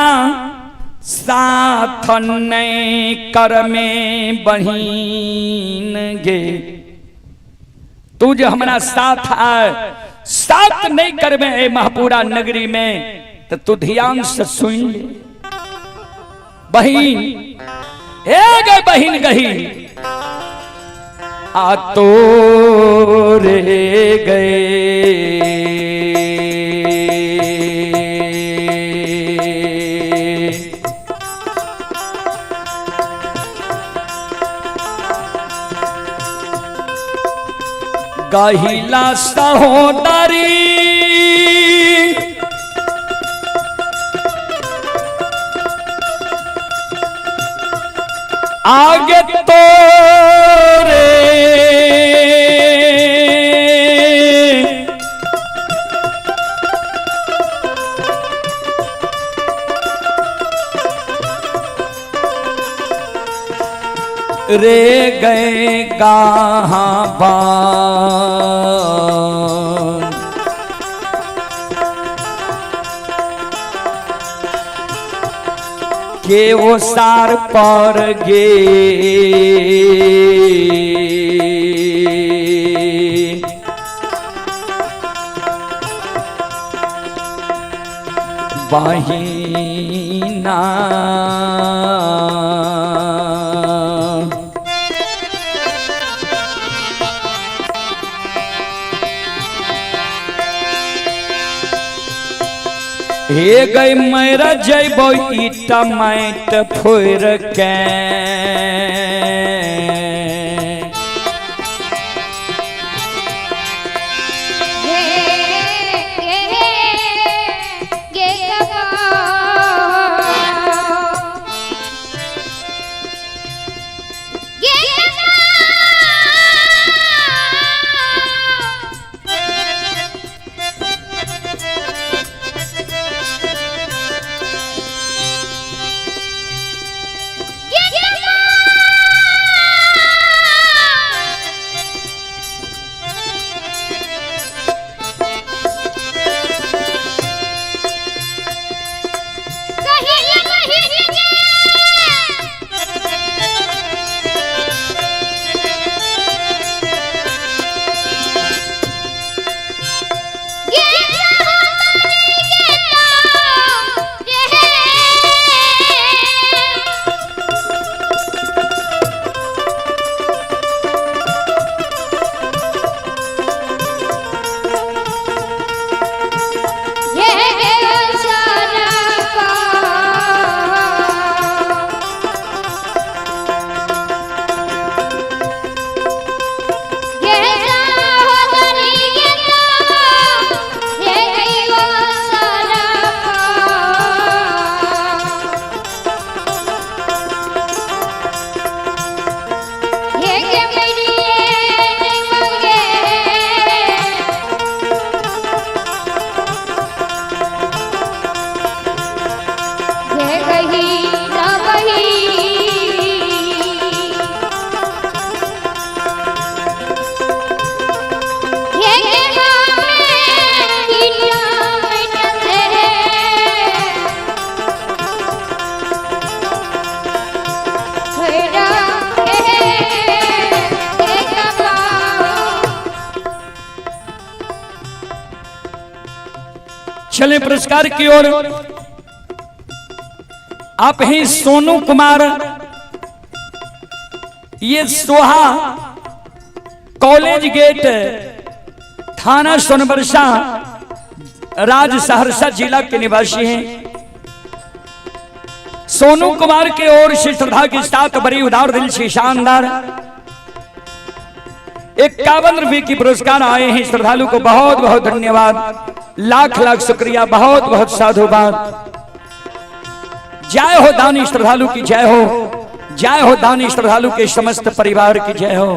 साथ नहीं कर में बहीन गे, तू जो हमारा साथ है साथ नहीं कर में महापुरा नगरी में, तो तू ध्यान से सुन ले बहीन। हे गए बहीन गही आ तो रे गए गहिला सहोदरी आगे तो रे रे गए गाहां बान के वो सार पर गे बहिना हे गई मेरा जैबो ईटा माइट फोर के चले पुरस्कार की ओर। आप हैं सोनू कुमार, ये सोहा कॉलेज गेट थाना सोनबरसा राज सहरसा जिला के निवासी हैं। सोनू कुमार के ओर से श्रद्धा के साथ बड़ी उदार दिल से शानदार 51 रुपए की पुरस्कार आए हैं। श्रद्धालु को बहुत बहुत धन्यवाद, लाख लाख शुक्रिया, बहुत बहुत साधुवाद। जय हो दानी श्रद्धालु की जय हो, जय हो दानी श्रद्धालु के समस्त परिवार की जय हो।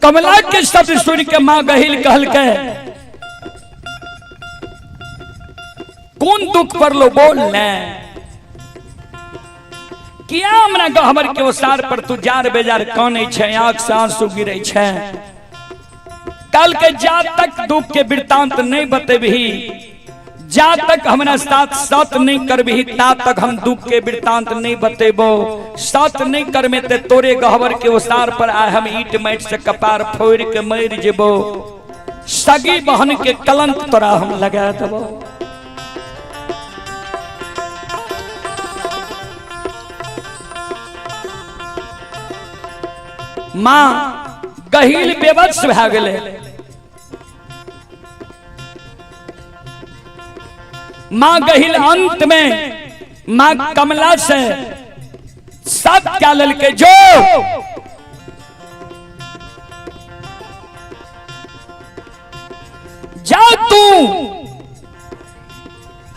कमला के शब्द सुन के मां गहिल कहल के कौन दुख पर लो बोल ले किया हमरा गहबर के ओसार पर तू जार बेजार काने छे आंख से आंसू गिरे छे कल के जा तक दुख के वृतांत नहीं बतेबही जा तक हमरा साथ सत नहीं करबही ता तक हम दुख के वृतांत नहीं बतेबो सत नहीं करमे ते तोरे गहबर के ओसार पर आए हम ईट माट से कपार फोड़ के मर जेबो सगी बहन के कलंक तोरा हम लगा देबो मां गहिल बेबस भ गेले मां गहिल अंत में मां कमला से सब क्या ललके जो जा तू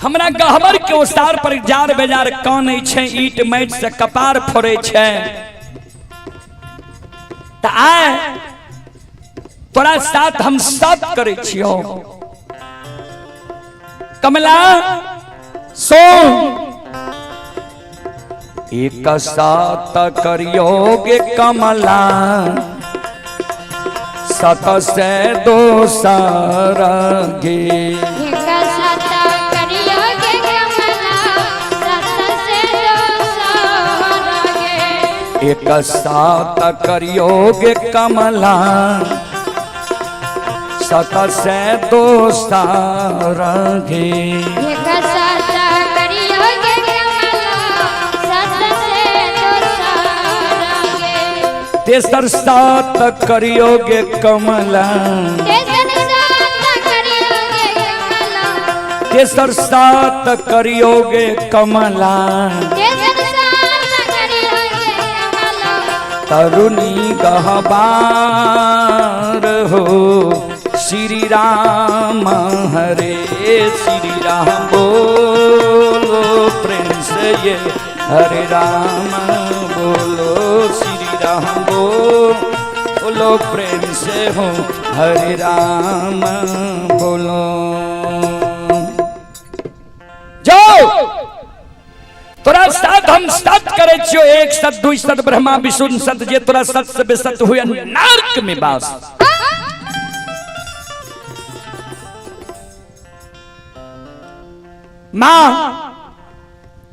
हमरा गहबर के ओसार पर जार बेजार काने छे ईट माट से कपार फोड़े छे त आए तोरा साथ हम सब करे छियो कमला सुन एक साथ करियोगे कमला सत से दो सारगे एक साथ करियोगे कमला सत से दो सारगे तेसर साथ करियोगे कमला तेसर साथ करियोगे कमला तरुणी गहबार हो श्री राम हरे श्री राम बोलो प्रेम से ये हरे राम बोलो श्री राम बोलो प्रेम से हो हरे राम बोलो जो तोरा साथ हम सत करे छियो एक सत दुई सत ब्रह्मा विष्णु सत जे तोरा सत से बेसत हुए नरक में बास मां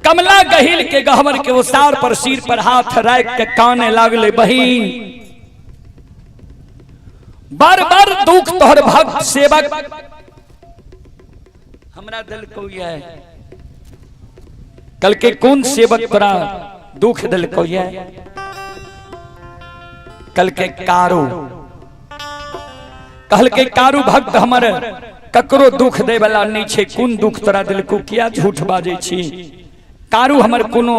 कमला गहिल के गहवर के ओसार पर सिर पर हाथ रख के काने लागले बहिन बार बार दुख तोहर भक्त सेवक हमरा दिल को ये कल के कौन सेवक तोरा दुख दिल को ये कल के कारू कल के कारू भक्त हमर ककरो दुख दे वाला नहीं छे कौन दुख तोरा दिल को किया झूठ बाजे छी कारू हमर कोनो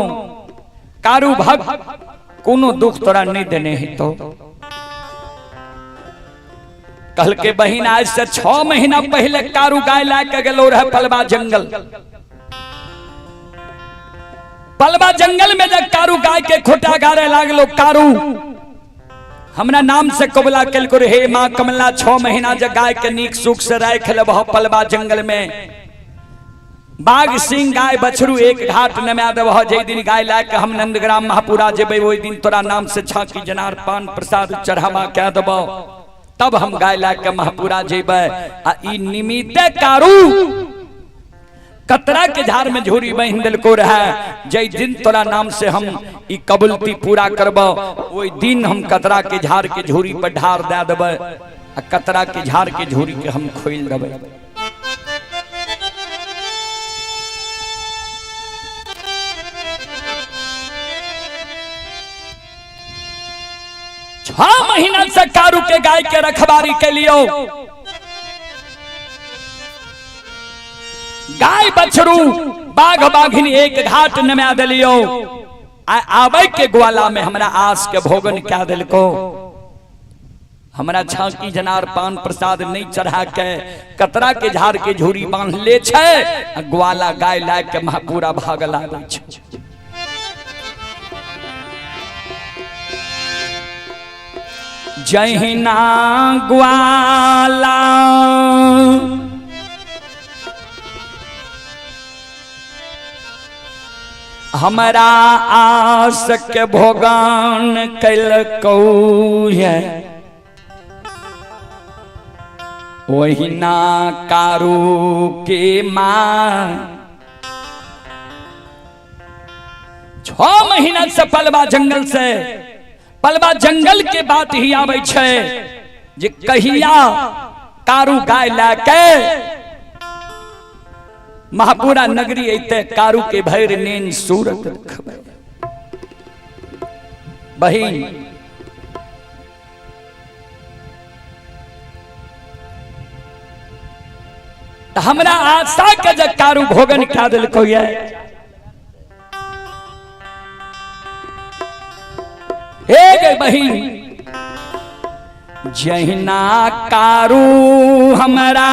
कारू भक्त कोनो दुख तोरा नहीं देने है तो कल के बहिन आज से 6 महीना पहले कारू गाय लाके गेलो रहे पलवा जंगल में जब कारू गाय के खोटा गारे लागलो कारू हमरा नाम से कबला कल को हे मां कमला 6 महीना जब गाय के नीक सुख से राख लेबह पलवा जंगल में बाघ सिंह गाय बछरू एक घाट नमा देबह जे दिन गाय लाके हम नंदग्राम महापुरा जेबे ओई दिन तोरा नाम से छाकी जनार पान प्रसाद चढ़ावा कह देबह तब हम गाय लाके महापुरा जेबे आ ई निमित्ते कारू कतरा के झाड़ में झोरी बहिन दिल को रहा जय दिन तोरा नाम से हम ई कबूलती पूरा करब ओई दिन हम कतरा के झाड़ के झोरी पर ढार दे देबे आ कतरा के झाड़ के झोरी के हम खोल देबे 6 महीना से कारू के गाय के रखवारी के लिए गाय बछरू बाघ बाघिन एक घाट नमा दिलियो आबे के ग्वाला में हमरा आस के भोगन क्या दिल को हमरा छाकी जनार पान प्रसाद नहीं चढ़ा के कतरा के झाड़ के झूरी बांध ले छे ग्वाला गाय ला के महापुरा भाग लागे छे। जहिना ग्वाला हमारा आस के भोगान कैलकौ है वहिना कारू के माँ 6 महीना से पलवा जंगल के बात ही आवे छे जे कहिया कारू गाय लाके महापुरा नगरी अते कारू के भैर नेन सूरत रखबे बहिन हमरा आशा के जे कारू भोगन क्या दिल को हे बहिन जहिना कारू हमरा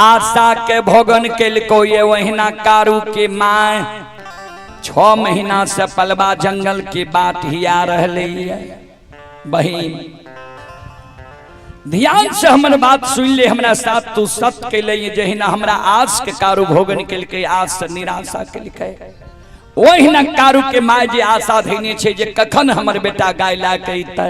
आशा के भोगन के ये वहिना कारू के माँ 6 महीना से पलवा जंगल की बात ही आ रही है बहिन ध्यान से हमर बात सुन ले हमरा साथ तू सत्य के लिए जहिना हमरा आस के कारू भोगन के आस से निराशा के लिखे वहिना कारू के माँ जे आशा धैने छे जे कखन हमर बेटा गाय ला के अइतै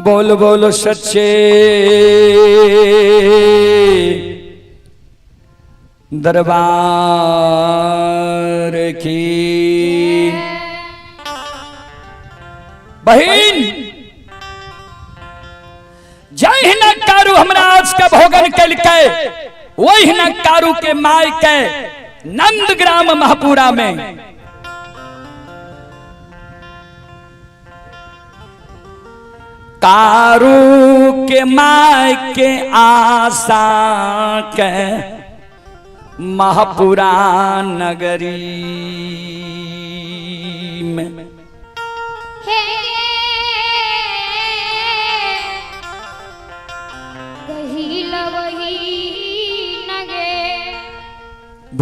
बोल बोल सच्चे दरबार की बहिन जय न कारू हमरा आज का भोगन कलके वही न कारू के माय के नंदग्राम महापुरा में कारू के माय के आशा के महापुरा नगरी में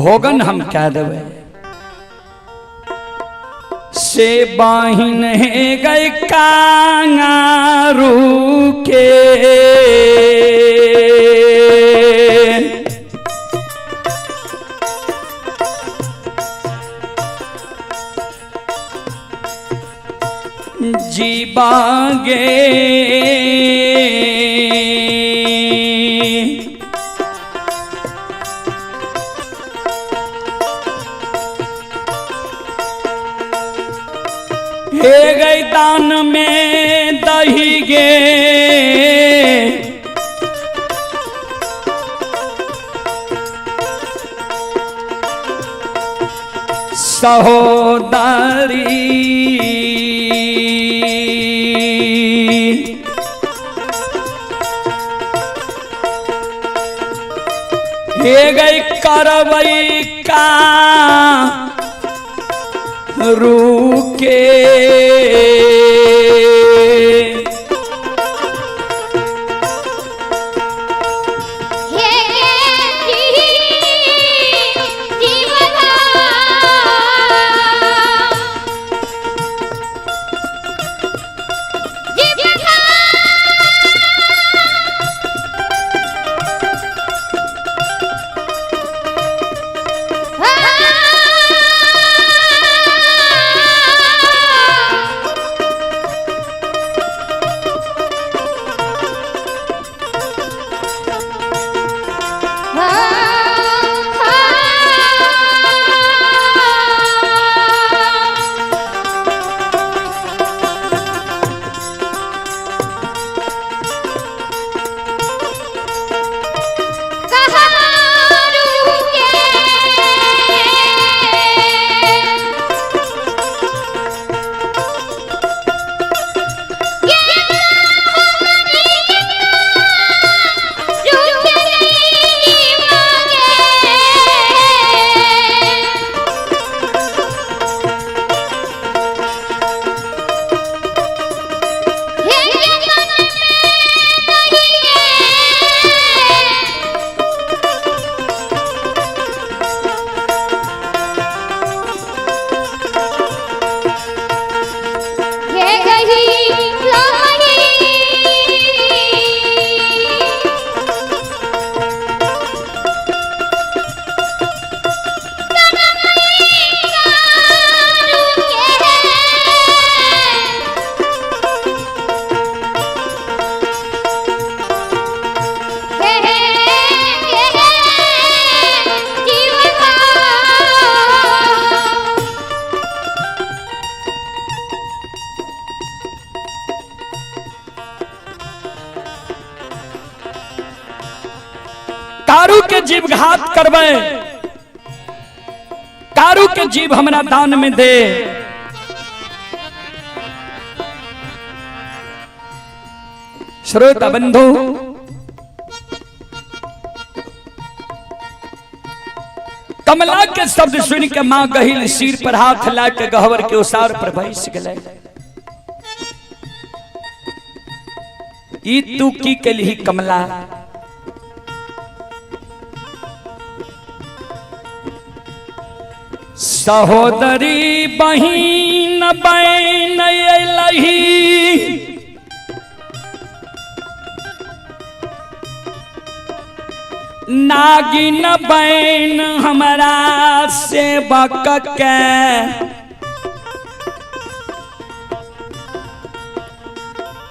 भोगन हम क्या देवे से बाहिन है गए कांगारू के जीवागे हे गई दान में दही गे सहोदरी हे गई करवई का रूके जीव घात करबे, कारू के जीव हमरा दान में दे। श्रोता बंधु, कमला के शब्द सुन के मां गहिल सिर पर हाथ ला के गहवर के उसार पर बैस गए। ई तू की कलही कमला, सहोदरी बहिन बैन अइलही, नागिन बैन हमरा सेवक के,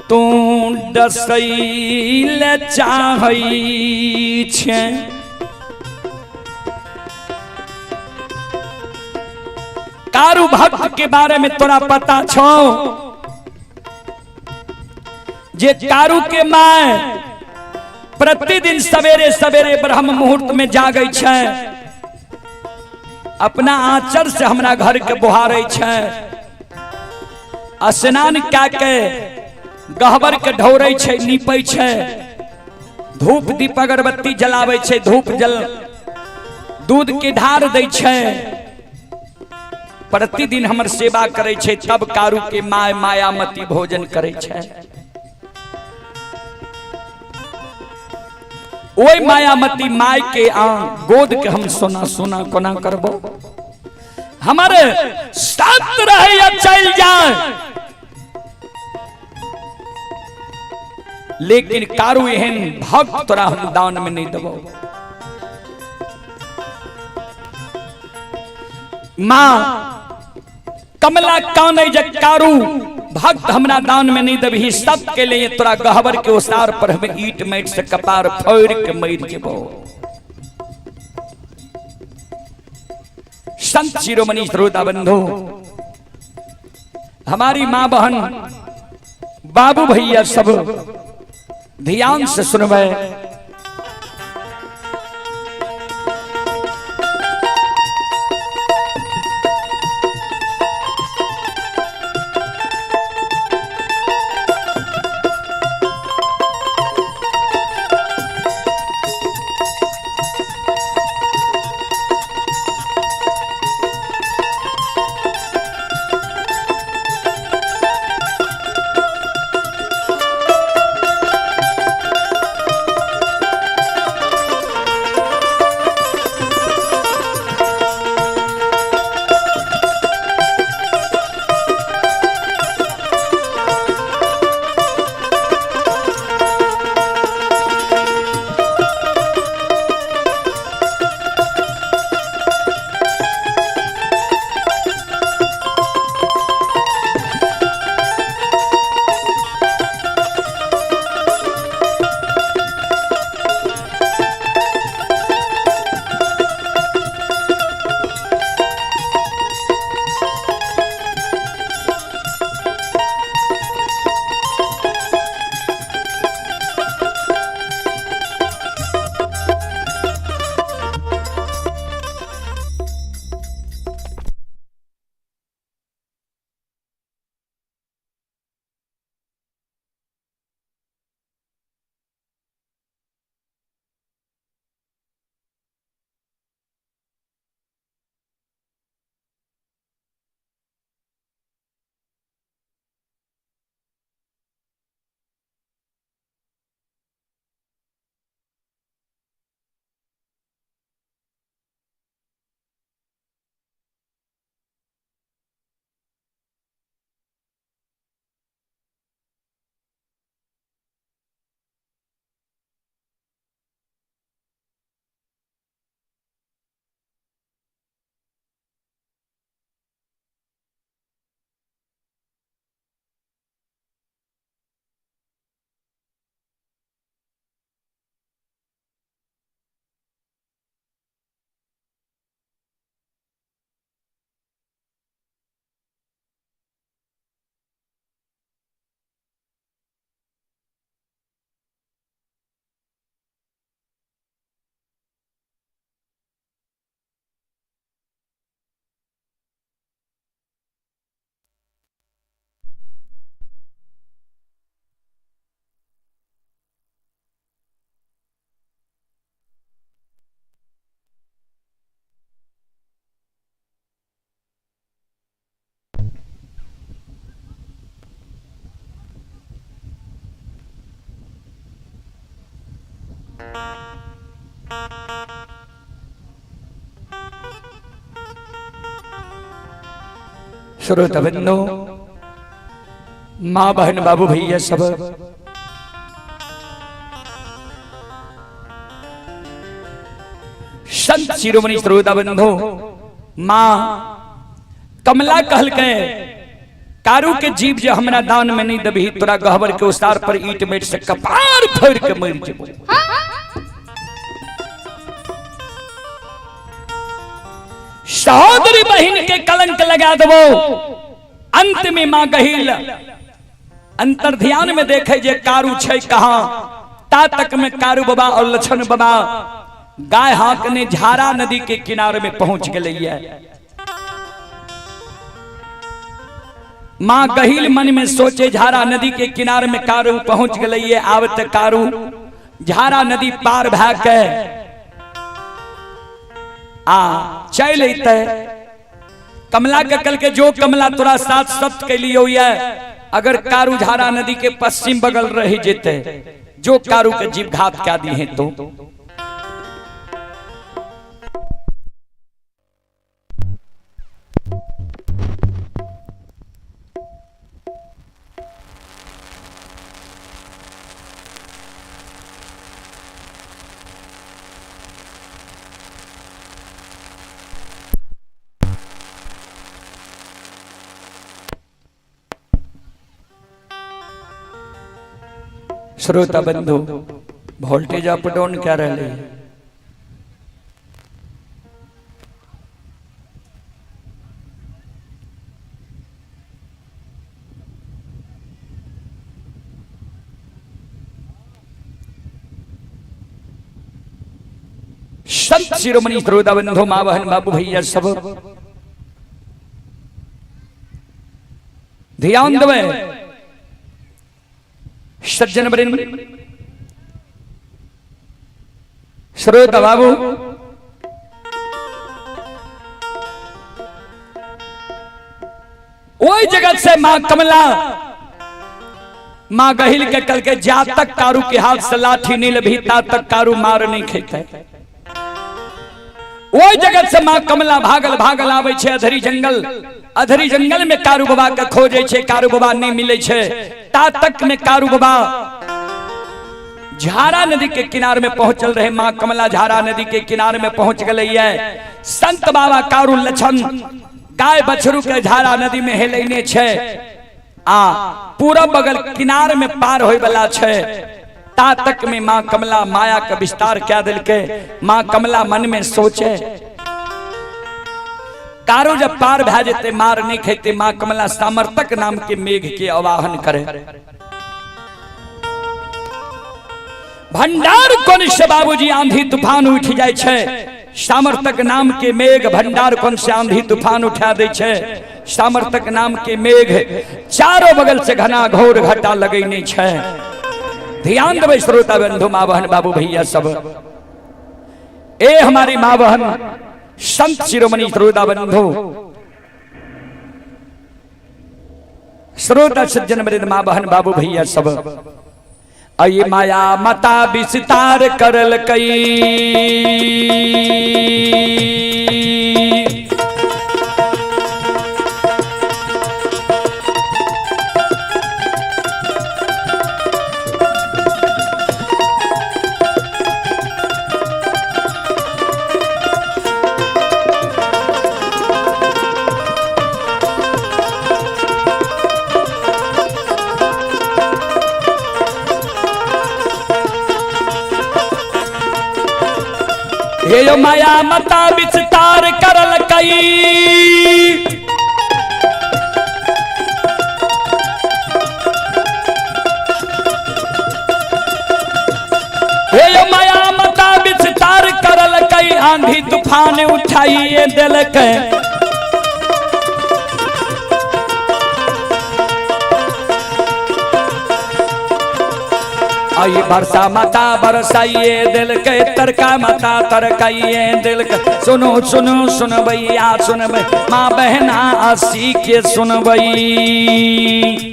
तू डसैल चाहै छे। कारू भक्त के बारे में तोरा पता छो जे कारू के माय प्रतिदिन सवेरे सवेरे ब्रह्म मुहूर्त में जागे छे, अपना आंचर से हमरा घर के बुहारे छे, स्नान क्या के गहबर के ढोरे छे, नीपे छे, धूप दीप अगरबत्ती जलावे छे, धूप जल दूध के ढार दे छे, प्रतिदिन हमर सेवा करे छे। तब कारू के माय मायामती भोजन करे छे। ओई मायामती माय के गोद के हम सोना सोना कोना करबो, हमारे साथ रहे या चल जाए, लेकिन कारू एहन भक्त तोरा हम दान में नहीं देबो। मां कमला काने जे कारू भक्त हमरा दान में नहीं देबही, सब के लिए तोरा गहवर के उसार पर हमें ईट माइट से कपार फोड़ के मर जेबो। संत शिरोमणि श्रोता बंधु, हमारी मां बहन बाबू भैया सब ध्यान से सुनवे। श्रोता बंधु, माँ बहन बाबू भैया सब संत शिरोमणि श्रोता बंधु, माँ कमला कहल के कारू के जीव जो हमरा दान में नहीं दबी तोरा गहबर के उसार पर ईट मेट से कपार फोड़ के मर जेबो। सहोदरी बहन के कलंक लगा देबो। अंत में मां गहिल अंतर ध्यान में देखे जे कारू छै कहां, ता तक में कारू बाबा और लछन बाबा गाय हाकने झारा नदी के किनारे में पहुंच गए। मां गहिल मन में सोचे झारा नदी के किनारे में कारू पहुंच गई। आवत कारू झारा नदी पार भा के चल अत कमला के कल के जो कमला तोरा साथ सत्य के लिए अगर कारू झारा नदी के पश्चिम बगल रह जेते, जो कारू के जीव घात क्या दी है तो श्रोता बंधु वोल्टेज अप डाउन क्या रहे। संत शिरोमणि श्रोता बंधु, मां बहन बाबू भैया सब ध्यान देवे। सज्जन वृंद, श्रोता बाबू वही जगत से मां कमला मां गहिल के कल के जा तक कारू के हाथ से लाठी नहीं लभी ता तक कारू मार नहीं खेते। वही जगत से मां कमला भागल भागल आवे छे अधरी जंगल। अधरी जंगल में कारू बाबा के खोजे छे, कारू बाबा नहीं मिले छे। ता तक में कारू बाबा झारा नदी के किनारे में पहुंचल रहे। मां कमला झारा नदी के किनारे में पहुंच गई है। संत बाबा कारू लछन गाय बछरू के झारा नदी में हेलने छे। पूरा बगल किनारे में पार होय वाला छे। ता तक में मां कमला माया का विस्तार क्या दिल के मां कमला मन में सोचे कारो जब पार भा जेते मार नहीं खेते। मां कमला सामर्थक नाम के मेघ के आवाहन करे। भंडार कोन से बाबूजी आंधी तूफान उठ जाए छे। सामर्थक नाम के मेघ भंडार कोन से आंधी तूफान उठा दे छे। सामर्थक नाम के मेघ चारों बगल से घना घोर घटा लगैने छे। ध्यान देवे श्रोता बंधु, मां बहन बाबू भैया सब ए हमारी मां बहन संत शिरोमणि श्रोता बंधु, श्रोता सज्जन वृंद, मां बहन बाबू भैया सब अये माया मता विस्तार करल कई। हे यो माया मता विस्तार करल कई। हे यो माया मता विस्तार करल कई। आंधी तूफान उठाइए दिल के आई बरसा माता बरसाइए दिल के तरका माता तरकाइए दिल के। सुनो सुनो सुन भैया सुन भई माँ बहना आसी के सुन भई।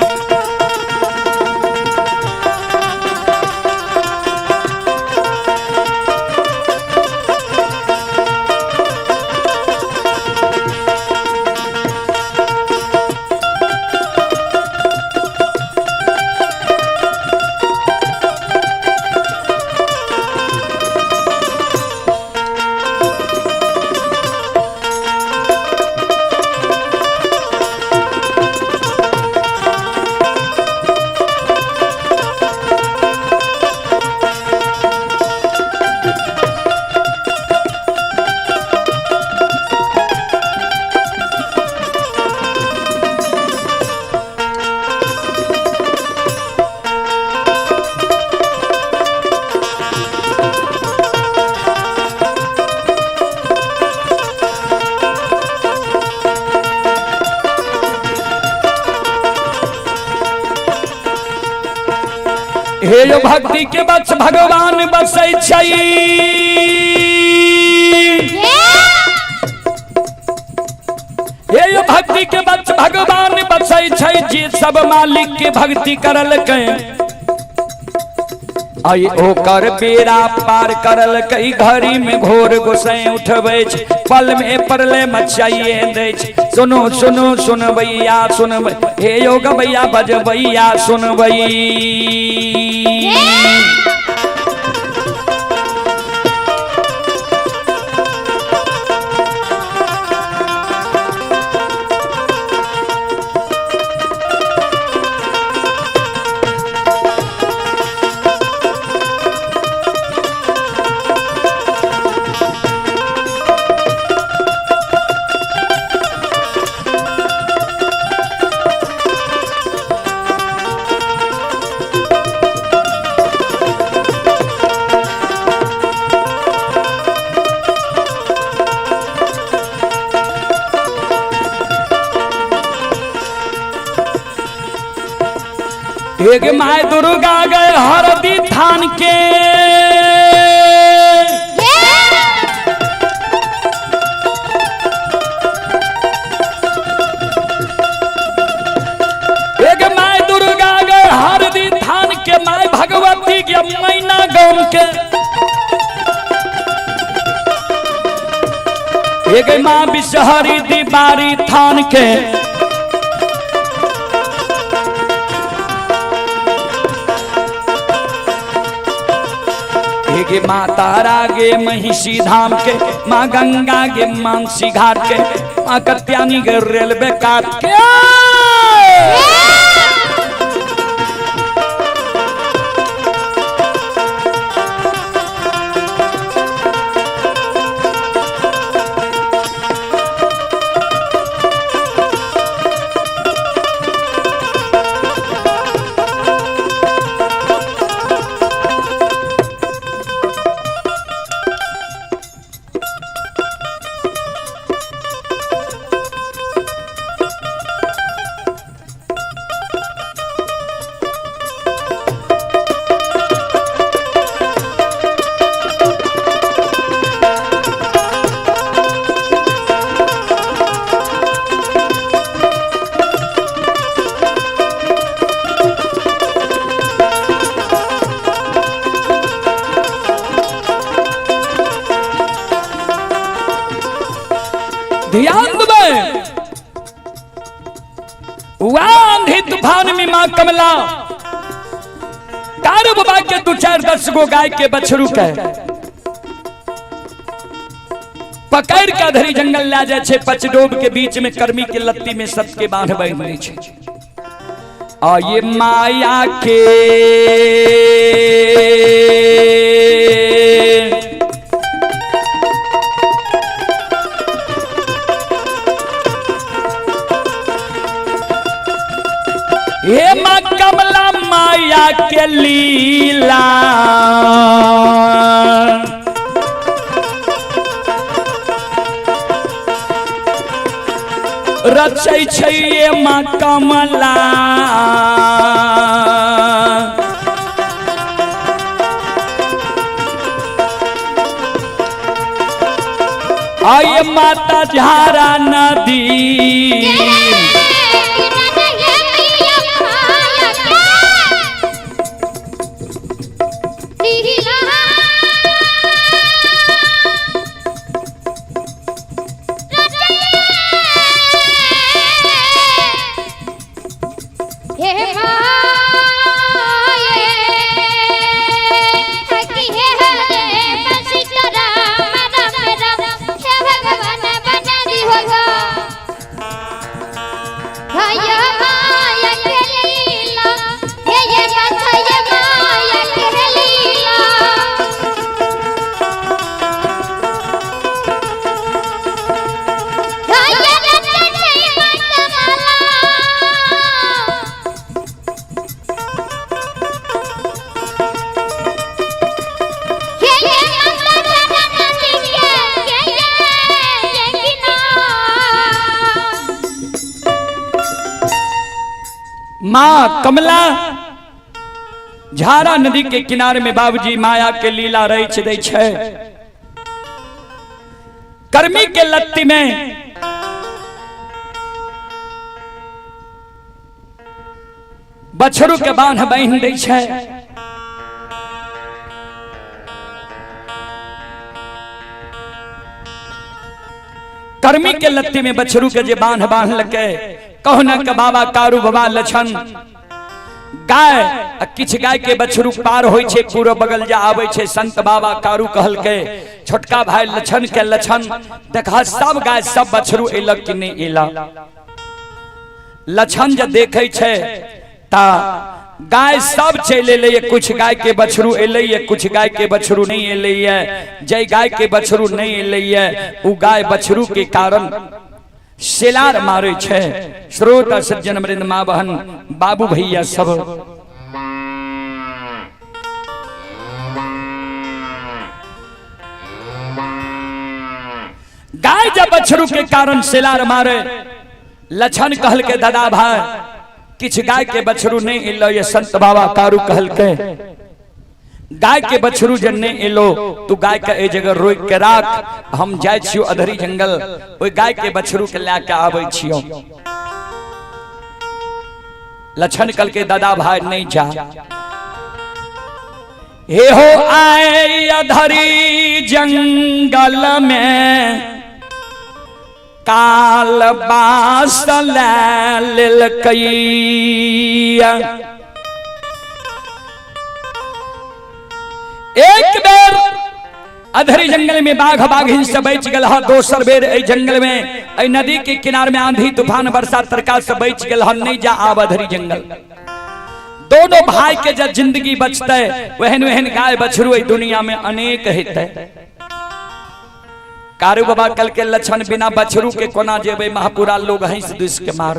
हे यो भक्ति के बच भगवान बसै छै हे यो भक्ति के बच भगवान बसै छै जे सब मालिक के भक्ति करल के आई ओकर बेड़ा पार करल कई घड़ी में घोर गोसाई उठबै पल में परले मचाइए दै सुनो सुनो सुनबैया सुनबै हे यो गबैया बजबैया सुनबै एक माय दुर्गा गए हरदी थान के एक माय दुर्गा गए हरदी थान के माय भगवती के मैना गांव के एक माँ बिसहरी दीवारी थान के गे माता रागे महिषी धाम के माँ गंगा गे मानसी घाट के माँ कत्यानी गे रेलवे काट के ध्यान देवे आंधी तूफान में मां कमला कारू बाबा के 2-4-10 गो गाय के बछरू के पकड़ के धरी जंगल ला जाए छे पचडोब के बीच में कर्मी के लत्ती में सबके बांध बांध छे आ ये माया के हे माँ कमला माया के लीला रचै छै ये माँ कमला आये माता झारा नदी माँ कमला झारा नदी के किनारे में बाबूजी माया के लीला रच दै छै। कर्मी के लत्ती में बछरू के बांध बांध दै छै। कर्मी के लत्ती में बछरू के जे बांध बांध लके कहना के बाबा कारू बाबा लछन गाय किछ गाय के बछरू पार होय छे पूरा बगल जा आवे छे। संत बाबा कारू कहल के छोटका भाई लछन के लछन देखा सब गाय सब बछरू एलक कि नहीं एला। लछन जे देखे छे ता गाय सब चल एले, कुछ गाय के बछरू एले, कुछ गाय के बछरू नहीं एले। जय गाय के बछरू नहीं एले उ गाय बछरू के कारण शेलार मारे छे। श्रोता सज्जन वृंद मां बहन बाबू भैया सब गाय जब बछरू के कारण शेलार मारे लछन कहल के दादा भाई किछ गाय के बछरू नहीं एलो। ये संत बाबा कारू कहल के गाय के बछरू जन नहीं एलो तू गाय के ए जगह रोक के राख, हम जाय छियो अधरी जंगल ओई गाय के बछरू के लेके आबै छियो। लछन कल के दादा भाई नहीं जा। हे हो आए अधरी जंगल में काल बास लेल कैया। एक बेर अधरी जंगल में बाघ बाघिन से बच गल। दोसर बेर ए जंगल में ए नदी के किनारे में आंधी तूफान वर्षा तरका से बच गल। नहीं जा आब अधरी जंगल। दोनों भाई के जब जिंदगी बचते वहन वहन गाय बछरू दुनिया में अनेक हेते। कारू बाबा कल के लछन बिना बछरू के कोना जेबे महापुरा लोग हंस दुस के मार।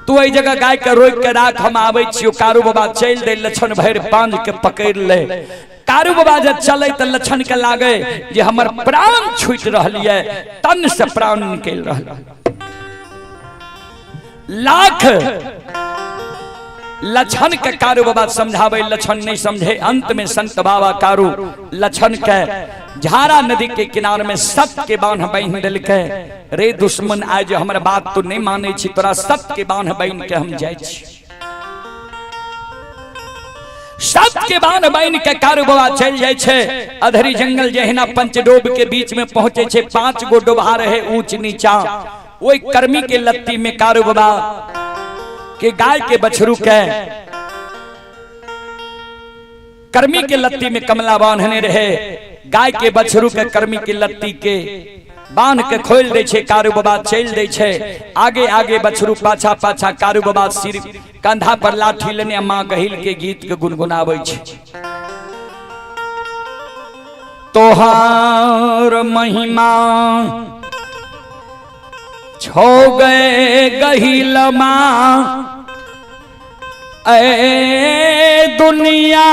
तू ए जगह गाय के रोक के राख, हम आवे छियो। कारू बाबा चल दे लछन भैर बांध के पकड़ ले। कारू बाबा जब चले त लछन के लागे जे हमर प्राण छूट रहलिए, तन से प्राण निकल रहल। लाख लछन के कारू बाबा समझावे, लछन नहीं समझे। अंत में संत बाबा कारू लछन के झारा नदी के किनारे में सत्य के बांध बांध दिल के रे दुश्मन आज हमारे बात तो नहीं माने छी, तोरा सत्य के बांध बांध के हम जाय छी। सत्य के बांध बांध के कारू बाबा चल जाय छे। अधरी जंगल जहिना पंचडोब के बीच में पहुंचे छे। 5 गो डोभा रहे ऊंच नीचा। ओई कर्मी के लत्ती में कारू बाबा के गाय के बछरू के कर्मी के लत्ती में कमला बांधने रहे। गाय के बछरू के कर्मी के लत्ती के बांध के खोल दे छे। कारू बाबा चल दे छे आगे आगे, बछरू पाछा पाछा। कारू बाबा सिर कंधा पर लाठी लेने मां गहिल के गीत के गुनगुनावे छे। तोहार महिमा छो गए गहिल मां ए दुनिया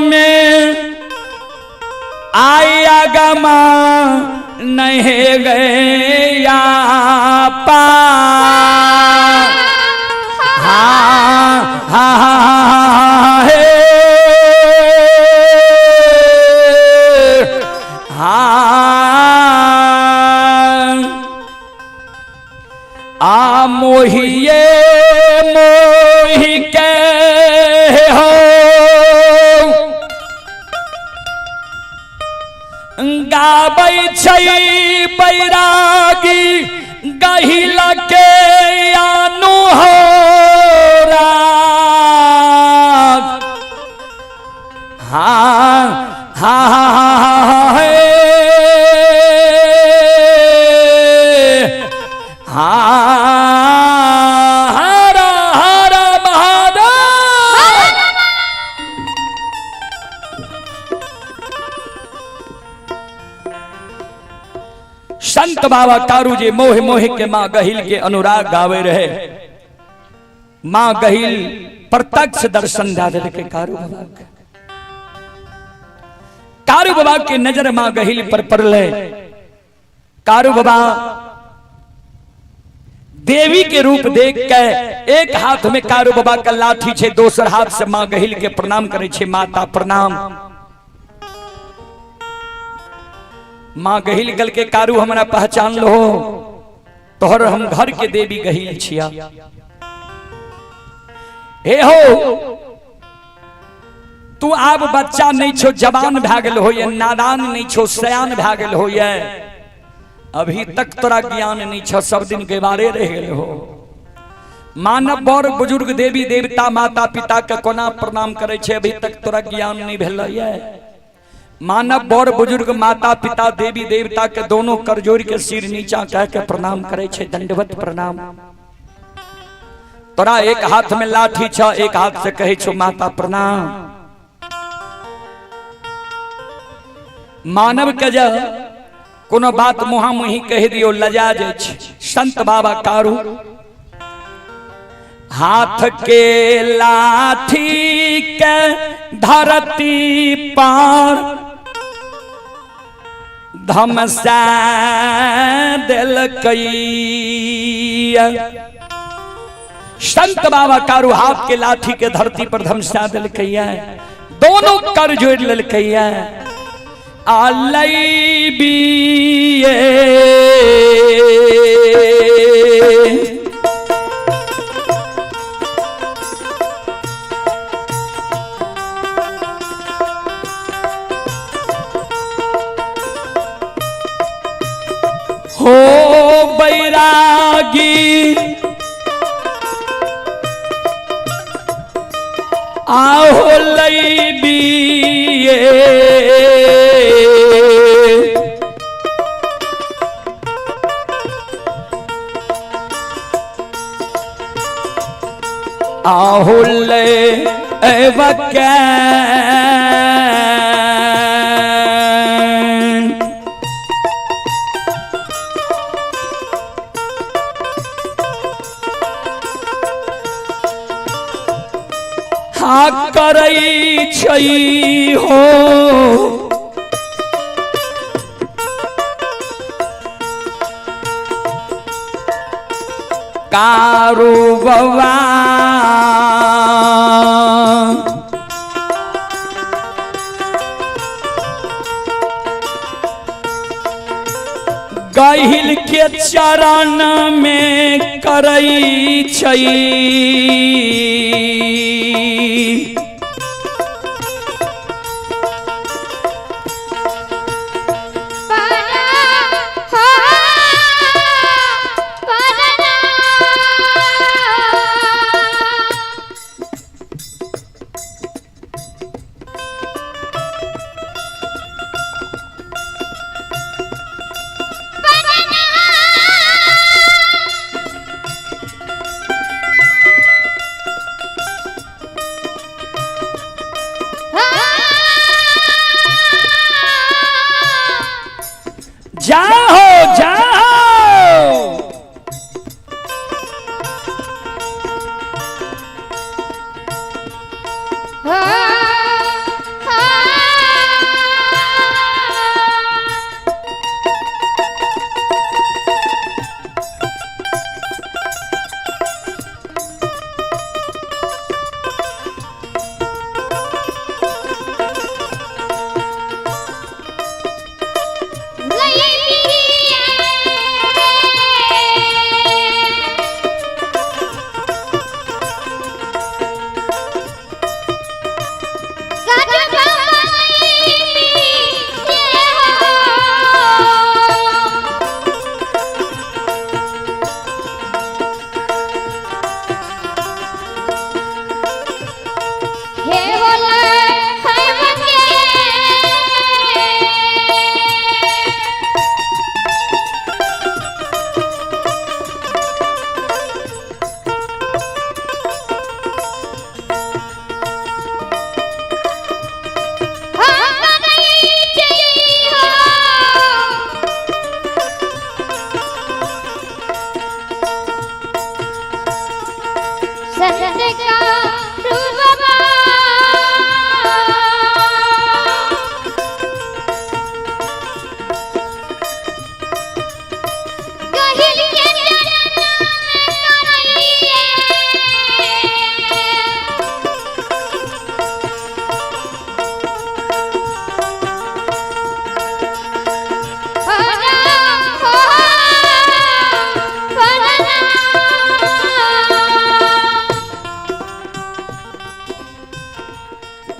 में आया गमा नहीं गए या पा। हाँ हाँ हाँ हे आ मोहिए मोहि के हो गाबै छै बैरागी गहिल के आनु हो राग। हाँ हाँ हे संत बाबा कारू जी मोह मोह के मां गहिल के अनुराग गावे रहे। मां गहिल प्रत्यक्ष दर्शन दे के कारू बाबा कारू बाबा के नजर मां गहिल पर पड़ले। कारू बाबा देवी के रूप देख के एक हाथ में कारू बाबा का लाठी छे, दोसर हाथ से मां गहिल के प्रणाम करे छे। माता प्रणाम। मां गहिल गल के कारू हमरा पहचान लो, तोहर हम घर के देवी गहिल छिया। हे हो तू आब बच्चा नहीं छो, जवान भा गेल हो, नादान नहीं छो, सयान भा गेल हो, अभी तक तोरा ज्ञान नहीं छो, सब दिन के बारे रह गए हो। मानव बड़ बुजुर्ग देवी देवता माता पिता के कोना प्रणाम करे छे, अभी तक तोरा ज्ञान नहीं भेल है। मानव बड़ बुजुर्ग माता पिता देवी देवता के दोनों कर जोड़ के सिर नीचा कह के प्रणाम करे छे, दंडवत प्रणाम। तोरा एक हाथ में लाठी छ, एक हाथ से कहे छो माता प्रणाम। मानव के जा कोनो बात मुहा मुही कह दियो लजा जाय छै। संत बाबा कारू हाथ के लाठी के धरती पार धमसा देलकै। संत बाबा कारू हाथ के लाठी के धरती पर धमसा देलकै, दोनों कर जोड़ लेलकै। आलई बिये हो बैरागी आओ लई बिये आहुल एवके हा करई छई हो कारू बाबा गहिल के चरण में करई छई।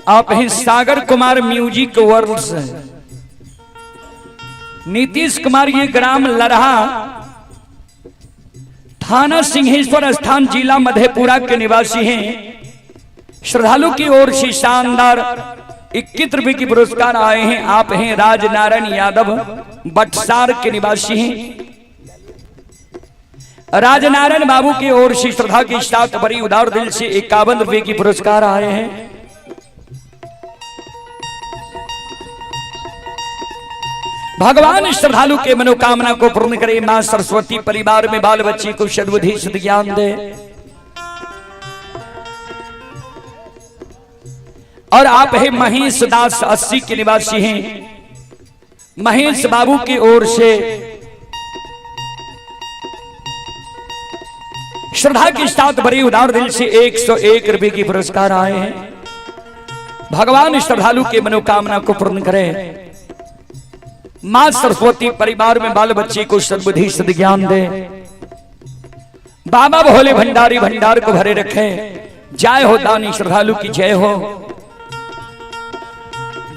आप हैं सागर कुमार म्यूजिक वर्ल्ड से। नीतीश कुमार ये ग्राम लरहा थाना सिंहेश्वर स्थान जिला मधेपुरा के निवासी हैं। श्रद्धालु की ओर से शानदार 21 रुपए की पुरस्कार आए हैं। आप हैं राजनारायण यादव बटसार के निवासी हैं। राजनारायण बाबू की ओर से श्रद्धा के साथ बड़ी उदार दिल से 51 रुपए की पुरस्कार आए हैं। भगवान श्रद्धालु के मनोकामना को पूर्ण करे। मां सरस्वती परिवार में बाल बच्चे को सद्बुद्धि सद्ज्ञान दे। और आप है महेश दास 80 के निवासी हैं। महेश बाबू की ओर से श्रद्धा के साथ बड़ी उदार दिल से 101 रुपए की पुरस्कार आए हैं। भगवान श्रद्धालु के मनोकामना को पूर्ण करे। मां सरस्वती परिवार में बाल बच्चे को सद्बुद्धि सद्ज्ञान दे। बाबा भोले भंडारी भंडार को भरे रखे। जय हो दानी श्रद्धालु की जय हो।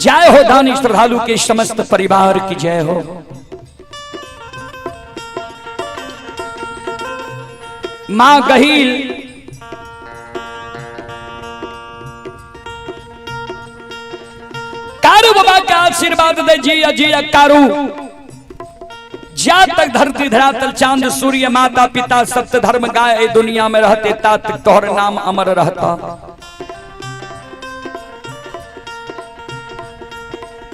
जय हो दानी श्रद्धालु के समस्त परिवार की जय हो। मां गहील कारू बाबा का आशीर्वाद दे। जिया जिया कारू जा तक धरती धरातल चांद सूर्य माता पिता सत्य धर्म गाय दुनिया में रहते तात तोहर नाम अमर रहता।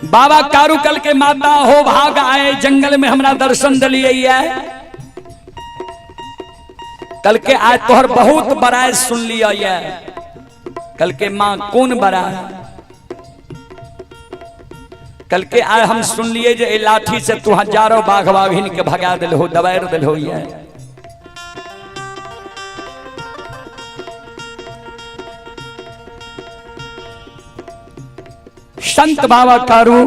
बाबा कारू कल के माता हो भाग आए जंगल में हमरा दर्शन दिलिए। कल के आज तोहर बहुत बड़ाई सुन लिया ये। कल के मां कौन बड़ा कल के आए हम सुन लिए जे लाठी से तू हजारों बाघ बाघिन के भगा दिल हो दबाएर दिल हो। ये संत बाबा कारू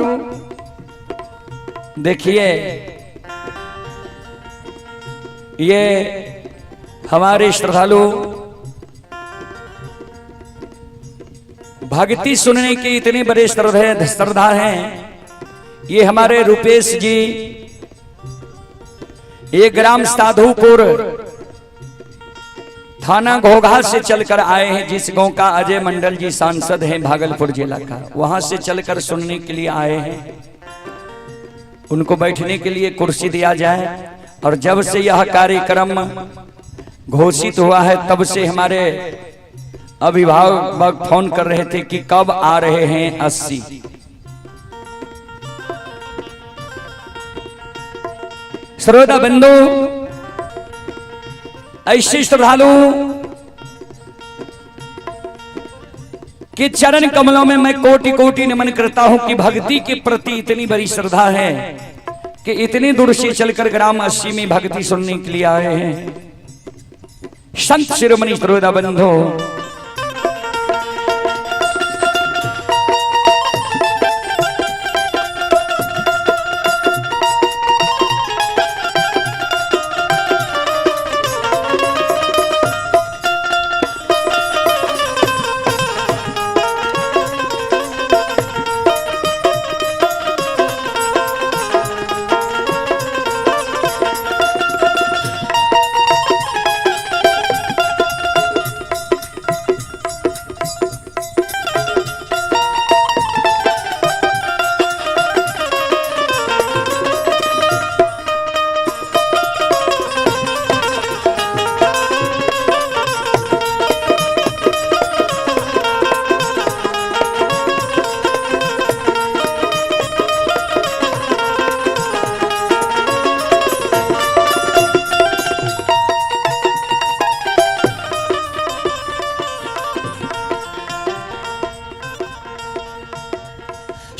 देखिए ये हमारे श्रद्धालु भक्ति सुनने के इतने बड़े श्रद्धा हैं। ये हमारे रूपेश जी ये ग्राम साधुपुर थाना घोघा से चलकर आए हैं। जिस गांव का अजय मंडल जी सांसद हैं भागलपुर जिला का, वहां से चलकर सुनने के लिए आए हैं। उनको बैठने के लिए कुर्सी दिया जाए। और जब से यह कार्यक्रम घोषित हुआ है तब से हमारे अभिभावक फोन कर रहे थे कि कब आ रहे हैं 80। श्रोता बंधु ऐसे श्रद्धालु के चरण कमलों में मैं कोटि कोटि नमन करता हूं कि भक्ति के प्रति इतनी बड़ी श्रद्धा है कि इतनी दूर से चलकर ग्राम 80 में भक्ति सुनने के लिए आए हैं। संत शिरोमणि श्रोता बंधु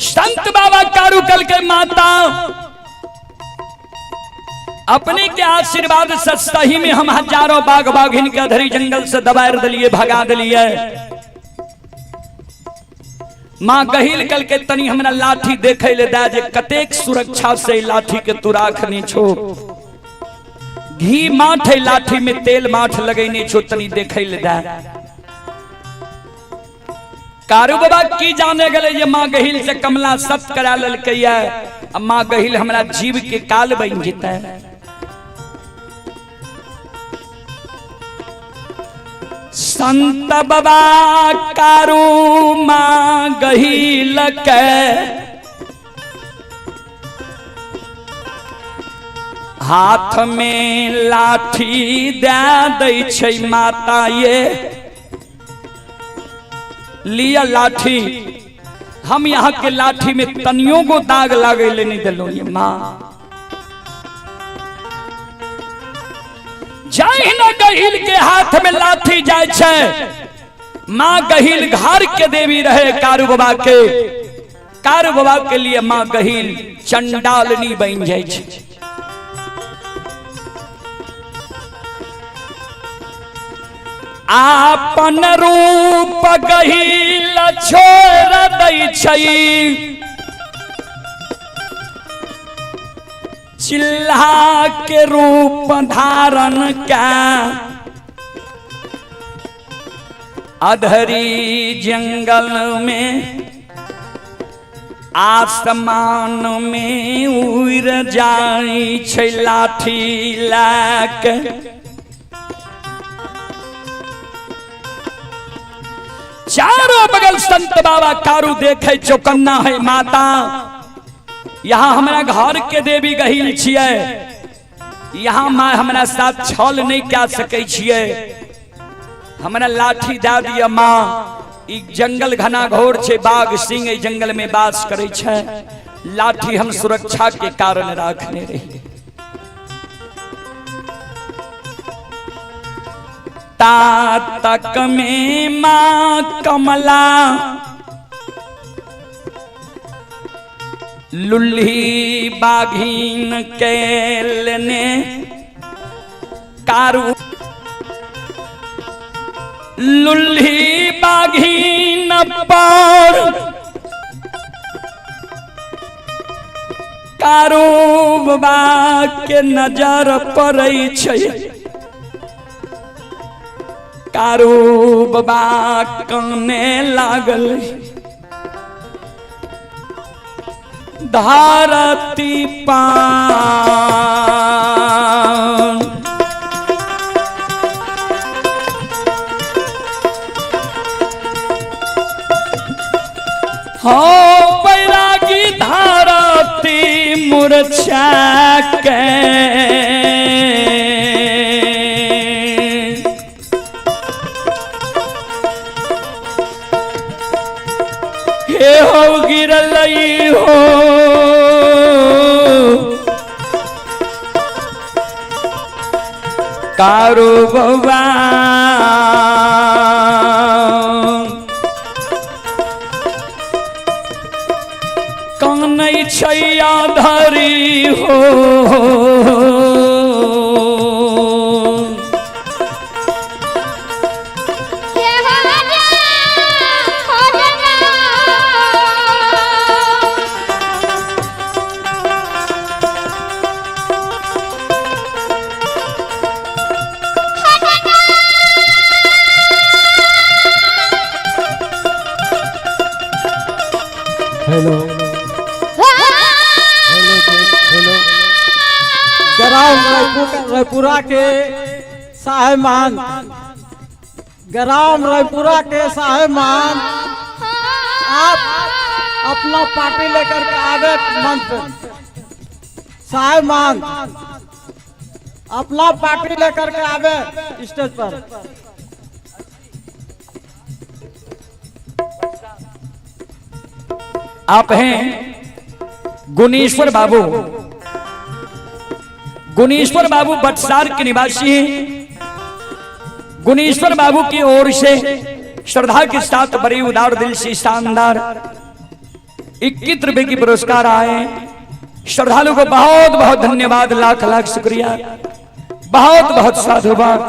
संत बाबा कारुकल के माता अपने के आशीर्वाद सही में हम हजारों बाघ बाघिन के अधरी जंगल से दबाएर दिलिए भगा दिलिए। मां गहिल कल के तनी हमरा लाठी देखे ले दा जे कतेक सुरक्षा से लाठी के तू राखने छो। घी माठ है लाठी में तेल माठ लगैने छो तनी देखे ले दा। कारू बाबा की जाने गले ये माँ गहिल से कमला सत करा ललकैया अब माँ गहिल हमारा जीव के काल बन जीता है। संत बाबा कारू माँ गहिल के हाथ में लाठी दे दै छै माता ये लिया लाठी। हम यहाँ के लाठी में तनियों को दाग लागे ले नहीं दिलो ये माँ जाए न गहिल के हाथ में लाठी जाए छे माँ गहिल घर के देवी रहे कारू बाबा के। कारू बाबा के लिए माँ गहिल चंडालनी बन जाए छे। आपन रूप गहिल छोड़ दै छै चिल्हा के रूप धारण का अधरी जंगल में आसमान में उड़ जाई छै लाठी लाके। चारों बगल संत बाबा कारू देखे चौकन्ना है माता यहाँ हमारा घर के देवी गहिल छिए यहाँ माँ हमारा साथ छल नहीं क्या सके छिए हमारा लाठी दे दिया माँ। ई जंगल घना घोर छे बाघ सिंह ई जंगल में वास करे छे लाठी हम सुरक्षा के कारण रखने रही। तक में माँ कमला लुल्ही बाघीन के लेने कारू लुल्ही बाघीन पर कारू बाबा के नजर पड़ै छै। कारू बाबा काने लागल धरती पान हो बैरागी धरती मूर्छा के हो गिरल हो कारू बाबा कानै छैया धरी हो हेलो हेलो ग्राम रायपुरा के साहेबान ग्राम रायपुरा के साहेबान आप अपना पार्टी लेकर के आवे मंच पे साहेबान अपना पार्टी लेकर के आवे स्टेज पर। आप हैं गुणेश्वर बाबू। गुणेश्वर बाबू बटसार के निवासी हैं। गुणेश्वर बाबू की ओर से श्रद्धा के साथ बड़े उदार दिल से शानदार 21 रुपए की पुरस्कार आए। श्रद्धालु को बहुत बहुत धन्यवाद, लाख लाख शुक्रिया, बहुत बहुत साधुवाद।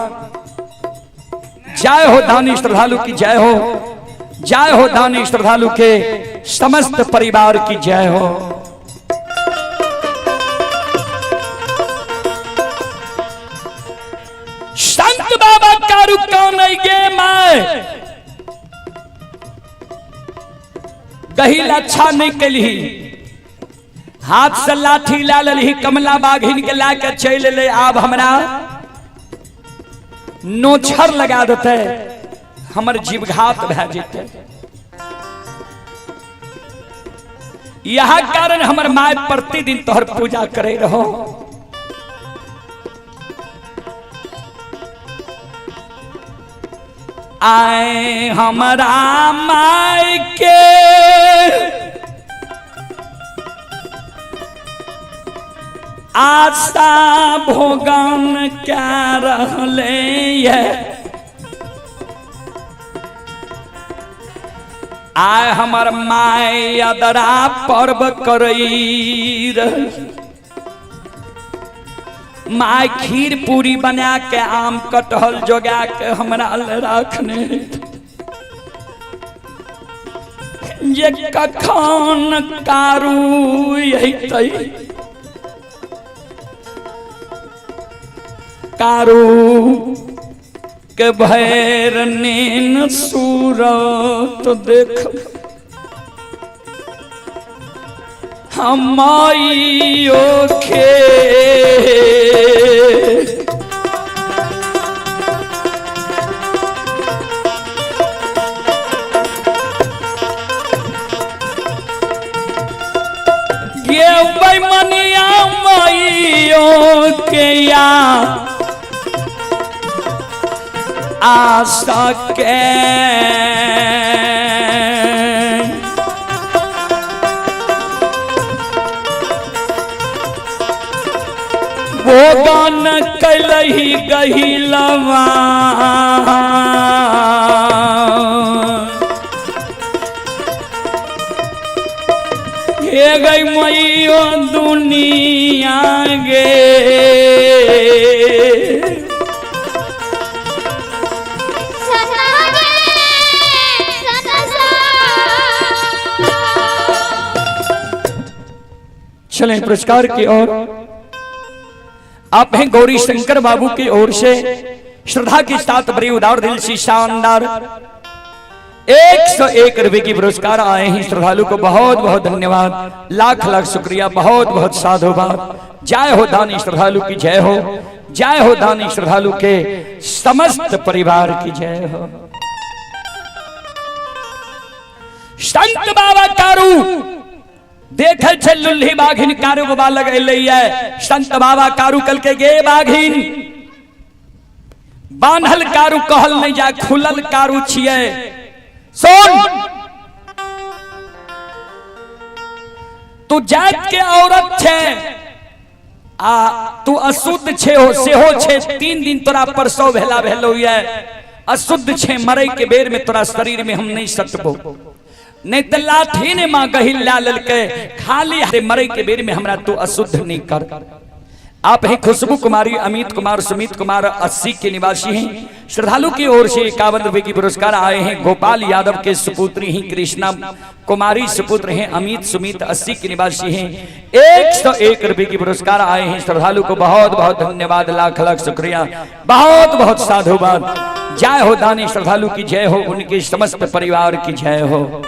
जय हो दानी श्रद्धालु की जय हो, जय हो दानी श्रद्धालु के समस्त परिवार की जय हो। संत बाबा कारू कानै गे माय कही अच्छा नहीं कली, हाथ से लाठी ला ली, कमला बाघिन के ला के चल ले, आब हमरा नोछर लगा देते, हमर जीवघात भे जेते। यह कारण हमर माय प्रतिदिन तोहर पूजा करे रहो। आए हमारा माय के आशा भोगन क्या रहले ये, आए हमर माय अदरा पर्व करई रही, माय खीर पूरी बना के आम कटहल जोगा के हमरा ले रखने, जे कखन कारू यही कारू के भैर नीन सूरत देख, हमाइयो के ये मनिया माइयो के या आशा के भोगन कैलही गहिलवा, हे गई मैयो दुनिया गे, चलें पुरस्कार की ओर। आप हैं गौरी शंकर बाबू की ओर से श्रद्धा के साथ बड़ी उदार दिल से शानदार 101 रुपए की पुरस्कार आए हैं। श्रद्धालु को बहुत बहुत धन्यवाद, लाख लाख शुक्रिया, बहुत बहुत साधुवाद। जय हो दानी श्रद्धालु की जय हो, जय हो दानी श्रद्धालु के समस्त परिवार की जय हो। संत बाबा कारू देखे छे लुल्ही बाघिन कारू बाबा लगैले है। संत बाबा कारू कल के गे बाघिन बांधल कारू कहल नहीं जा, खुलल कारू छिए। सुन, तू जात के औरत छे आ तू अशुद्ध छे हो सेहो छे। 3 दिन तोरा परसों भेला भेलो है, अशुद्ध छे। मरे के बेर में तोरा शरीर में हम नहीं सटबो, नहीं तो लाठी ने मां गहिल ला ललके, खाली हरे मरे के बेर में हमरा तू अशुद्ध नहीं कर। आप हैं खुशबू कुमारी, अमित कुमार, सुमित कुमार 80 के निवासी हैं। श्रद्धालु की ओर से 51 रुपए की पुरस्कार आए हैं। गोपाल यादव के सुपुत्री हैं कृष्णा कुमारी, सुपुत्र हैं अमित सुमित 80 के निवासी हैं। 101 रुपए की पुरस्कार आए हैं। श्रद्धालु को बहुत बहुत धन्यवाद, लाख लाख शुक्रिया, बहुत बहुत साधुवाद। जय हो दानी श्रद्धालु की जय हो, उनके समस्त परिवार की जय हो।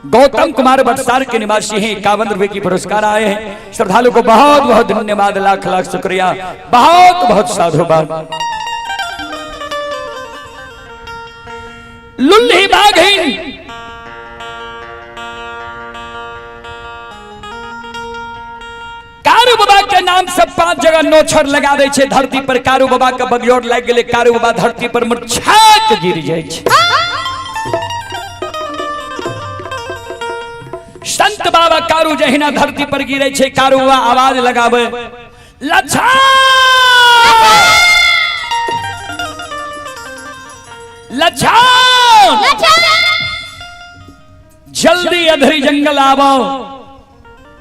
गौतम कुमार बक्सार के निवासी हैं। 51 रुपए की पुरस्कार आए हैं। श्रद्धालु को बहुत बहुत धन्यवाद, लाख लाख शुक्रिया, बहुत बहुत साधुवाद। लुल्ही बाघिन कारू बाबा के नाम से 5 जगह नोछर लगा दे छे धरती पर। कारू बाबा के बगियोर लग गेले, कारू बाबा धरती पर मुरझाक गिर जाय छे। संत बाबा कारू जहिना धरती पर गिरे छे, कारू बाबा आवाज लगावे, लच्छा लच्छा जल्दी अधरी जंगल आवो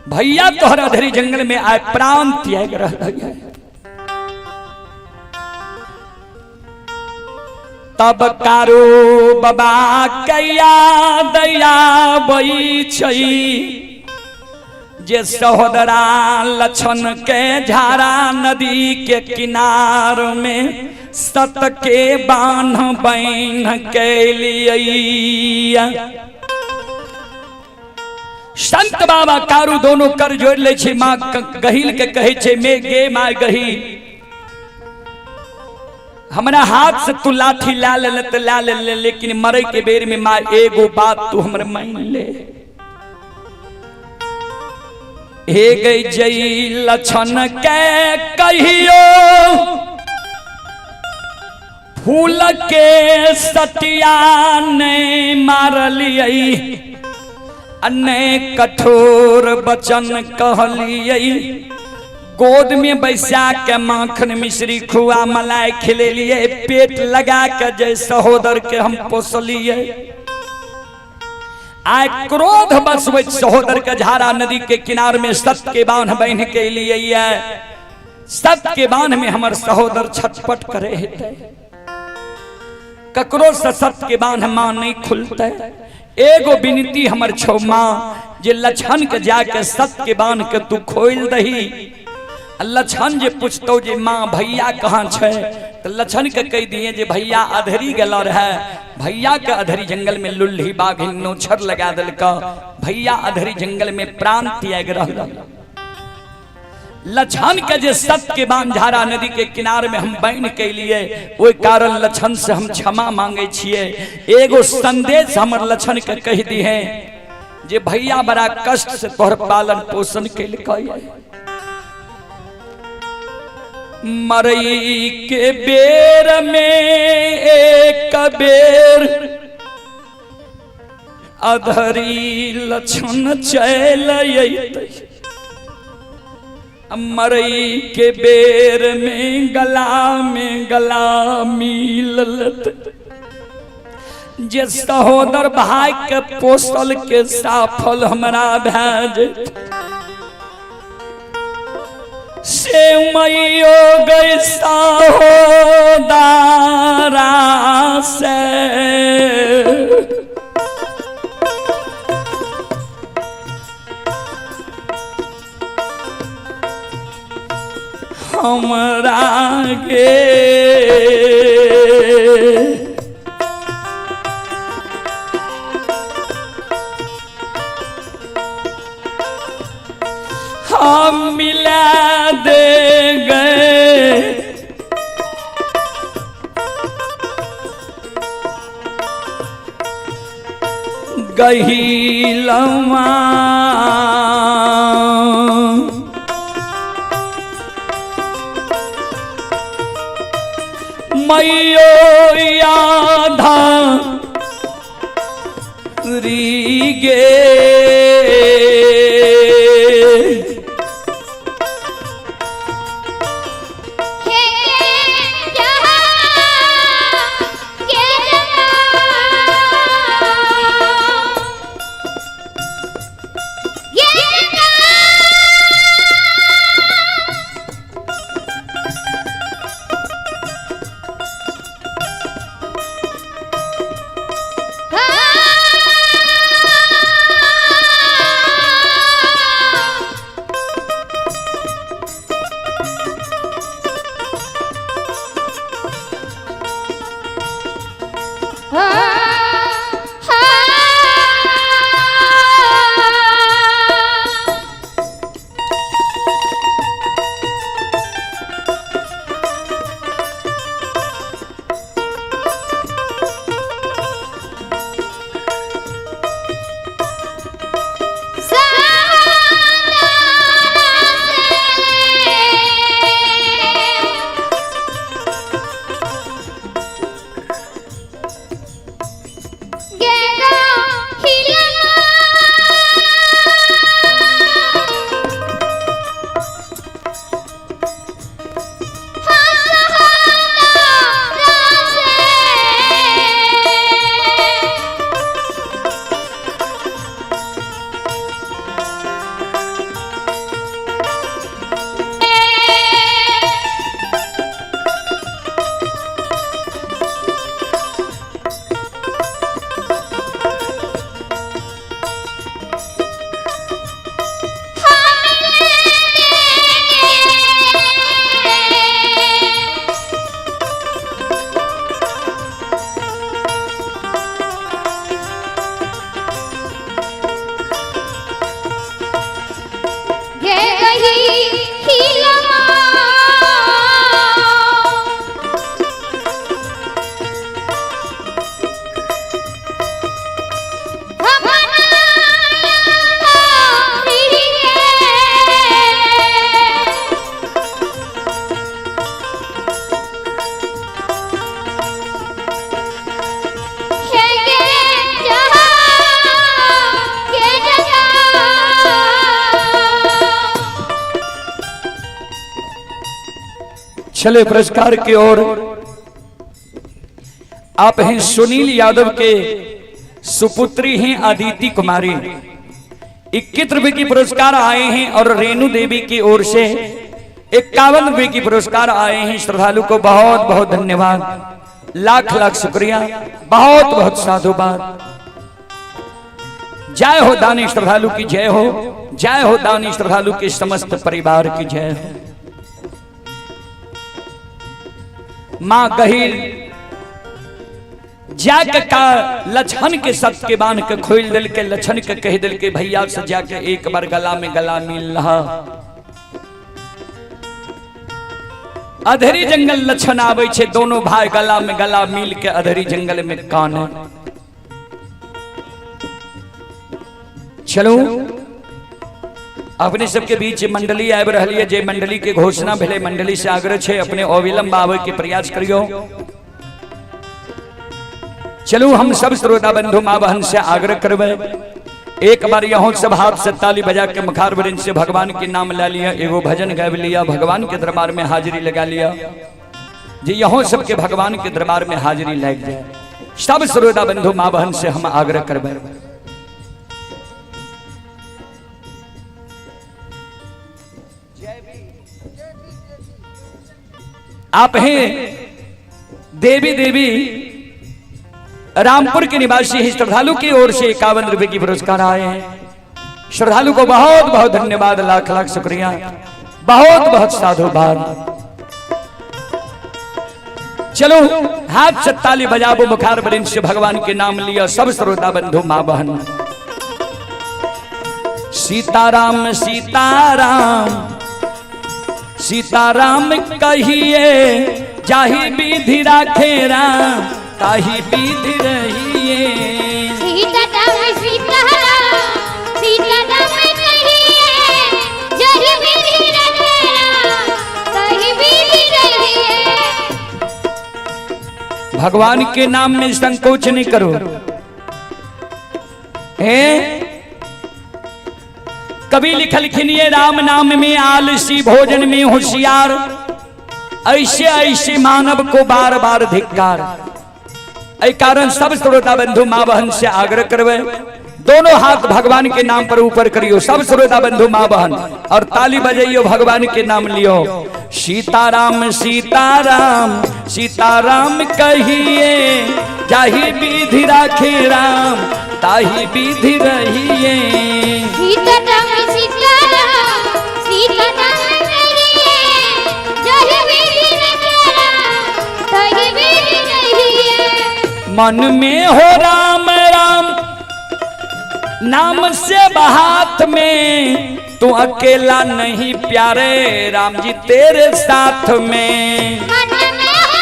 भैया, तोहर अधरी जंगल में आए प्राण त्याग रहा है। तब कारू बाबा कैया दया बई छई, जे सहोदरा लछन के झारा नदी के किनार में सत के बान बहन कैलिया। संत बाबा कारू दोनों कर जोड़ ले छे माँ गहिल के कहे छे मैं गे माँ गही हमारा हाथ से तू लाठी ला ले तो ला ले, लेकिन मरे के बेर में माँ एगो बात तू हमरे मान ले। हे गई जई लछन के कहियो फूल के सटिया ने मारलियै अन्ने कठोर वचन कहलियै। गोद में बैसा के माखन मिश्री खुआ मलाई खिलेलिए पेट लगा के जय सहोदर के हम पोसलिए। आय क्रोध बस सहोदर के झारा नदी के किनार में सत्य के बांध बहन के लिए सत्य के बांध में हमर सहोदर छटपट करे हेते। ककरो से सत्य के बांध मां नहीं खुलते। एगो विनती हमर छो मां जे लछन के जाके सत्य के बांध के तू खोल दही। लछन जे पूछतो जे मां भैया कहाँ छे तो लछन के कह दिए जे भैया अधरी गलो रहे। भैया के अधरी जंगल में लुल्ही बाघिन नोछर लगा दिल का भैया अधरी जंगल में प्राण त्याग रहा। लछन के जे सत्य के बांध झारा नदी के किनारे में हम बन के लिए ओई कारण लछन से हम क्षमा मांगे छिए। एगो संदेश हमर लछन के कह दी है जे भैया बड़ा कष्ट से तोहर पालन पोषण के मरई के बेर में एक बेर अधरी लछन चल मरई के बेर में गला मिलत जे सहोदर भाई के पोसल के साफल हमरा भेज से मैयो गई सहोदरा से हमरा गे हम मिला दे गए गहिलवा मैयो याधा री गे चले पुरस्कार की ओर। आप हैं सुनील यादव के सुपुत्री हैं अदिति कुमारी, 21 रुपए की पुरस्कार आए हैं और रेणु देवी की ओर से 51 रुपए की पुरस्कार आए हैं। श्रद्धालु को बहुत बहुत धन्यवाद, लाख लाख शुक्रिया, बहुत बहुत साधुवाद। जय हो दानी श्रद्धालु की जय हो, जय हो दानी श्रद्धालु के समस्त परिवार की जय हो। मां गहिल जाक का लछन के सत के बांध के खोल दिल के लछन के कह दिल के भैया से जाके एक बार गला में गला मिल रहा। अधरी जंगल लछन आवे छे, दोनों भाई गला में गला मिल के अधरी जंगल में कान। चलो अपने सबके बीच मंडली आब रही है, जे मंडली के घोषणा भेले मंडली से आग्रह छे अपने अविलंब आवे के प्रयास करियो। चलो हम सब श्रोता बंधु मां बहन से आग्रह करबे, एक बार यहों सब हाथ से ताली बजा के मुखार वृंद से भगवान के नाम ला लिया, एगो भजन गाय लिया, भगवान के दरबार में हाजिरी लगा लिया। जी यहों सबके भगवान के दरबार में हाजिरी लग जाए। सब श्रोता बंधु मां बहन से हम आग्रह करबे। आप हैं देवी देवी रामपुर के निवासी हैं। श्रद्धालु की ओर से 51 रुपए की पुरस्कार आए हैं। श्रद्धालु को बहुत बहुत धन्यवाद, लाख लाख शुक्रिया, बहुत बहुत साधुवाद। चलो हाथ से ताली बजाबो, मुखार वृंद से भगवान के नाम लिया सब श्रोता बंधु मां बहन। सीताराम सीताराम सीताराम कहिए, जाहि विधि राखे राम ताहि विधि रहिए। सीताराम सीताराम सीताराम कहिए, जाहि विधि राखे राम ताहि विधि रहिए। भगवान के नाम में संकोच नहीं करो। कभी लिखल खिनिए राम नाम में आलसी, भोजन में होशियार, ऐसे ऐसे मानव को बार बार धिक्कार। ऐ कारण सब श्रोता बंधु मां बहन से आग्रह करवे, दोनों हाथ भगवान के नाम पर ऊपर करियो सब श्रोता बंधु मां बहन, और ताली बजाइयो, भगवान के नाम लियो। सीताराम सीताराम सीताराम कहिए, जाहि विधि राखे राम ताहि विधि रहिए। सीताराम सीताराम सीताराम कहिए, जाहि विधि राखे राम ताहि विधि रहिए। मन में हो राम राम नाम से बहात में, तू अकेला नहीं प्यारे राम जी तेरे साथ में। मन में हो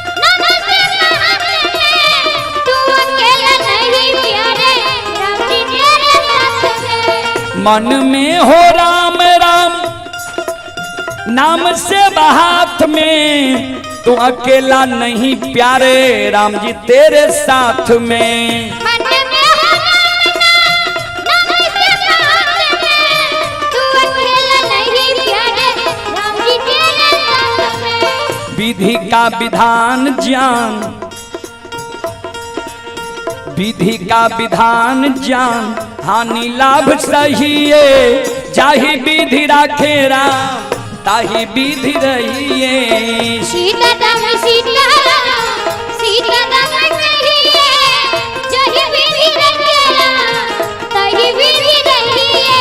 नाम से बहात में, तू अकेला नहीं प्यारे राम जी तेरे साथ में। मन में हो राम राम नाम से बहात में, तू अकेला नहीं प्यारे राम जी तेरे साथ में। मन में हो नाम से बहात में, तू अकेला नहीं प्यारे राम जी तेरे साथ में। विधि का विधान जान, विधि का विधान जान, हानि लाभ सहिए, जाहि विधि राखे राम ताहि विधि रहिए। सीताराम सीताराम सीताराम कहिए, जाहि विधि राखे राम ताहि विधि रहिए।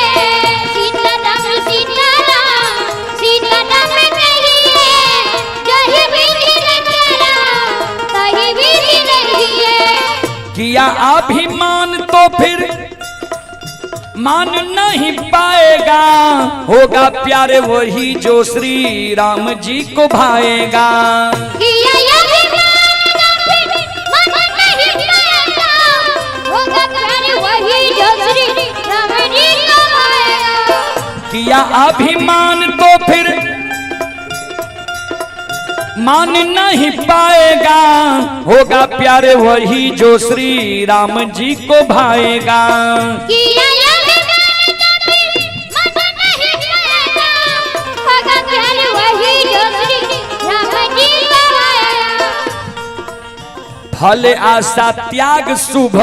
सीताराम सीताराम सीताराम कहिए, जाहि विधि राखे राम ताहि विधि रहिए। किया अभिमान तो फिर मान नहीं पाएगा, होगा प्यारे वही जो श्री राम जी को भाएगा। किया अभिमान तो फिर मान नहीं पाएगा, होगा प्यारे वही जो श्री राम जी को भाएगा। किया अभिमान तो फिर मान नहीं पाएगा, होगा प्यारे वही जो श्री राम जी को भाएगा। किया अभिमान तो फिर मान नहीं पाएगा, होगा प्यारे वही जो फल आशा त्याग शुभ,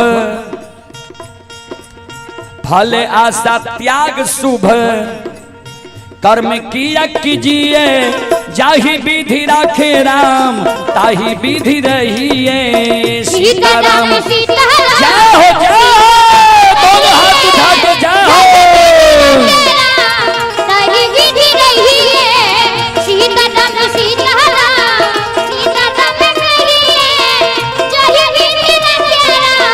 फल आशा त्याग शुभ, कर्म किया कीजिए जाहि विधि राखे राम, ताहि विधि रहिए। सीताराम सीताराम जाओ जाओ, दोनों हाथ उठा के जाओ। ताहि विधि रहिए, सीताराम सीताराम सीताराम रहिए, जाहि विधि राखे राम,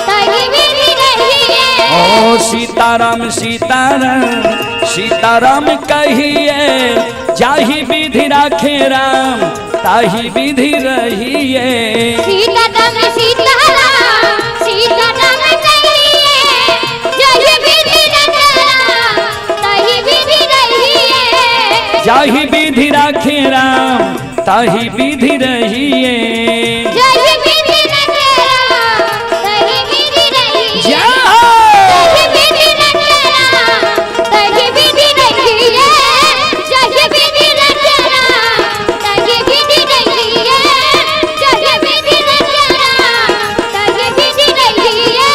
ताहि विधि रहिए। ओ सीताराम सीताराम सीताराम कहिए, जाहि विधि राखे राम, ताहि विधि रहिए। सीताराम सीताराम सीताराम कहिए, जाहि विधि राखे राम, ताहि विधि रहिए। जाहि विधि राखे राम, ताहि विधि रहिए। जाहि विधि राखे राम, ताहि विधि रहिए। जाओ जाहि विधि राखे राम, ताहि विधि रहिए। जाहि विधि राखे राम, ताहि विधि रहिए। जाहि विधि राखे राम, ताहि विधि रहिए।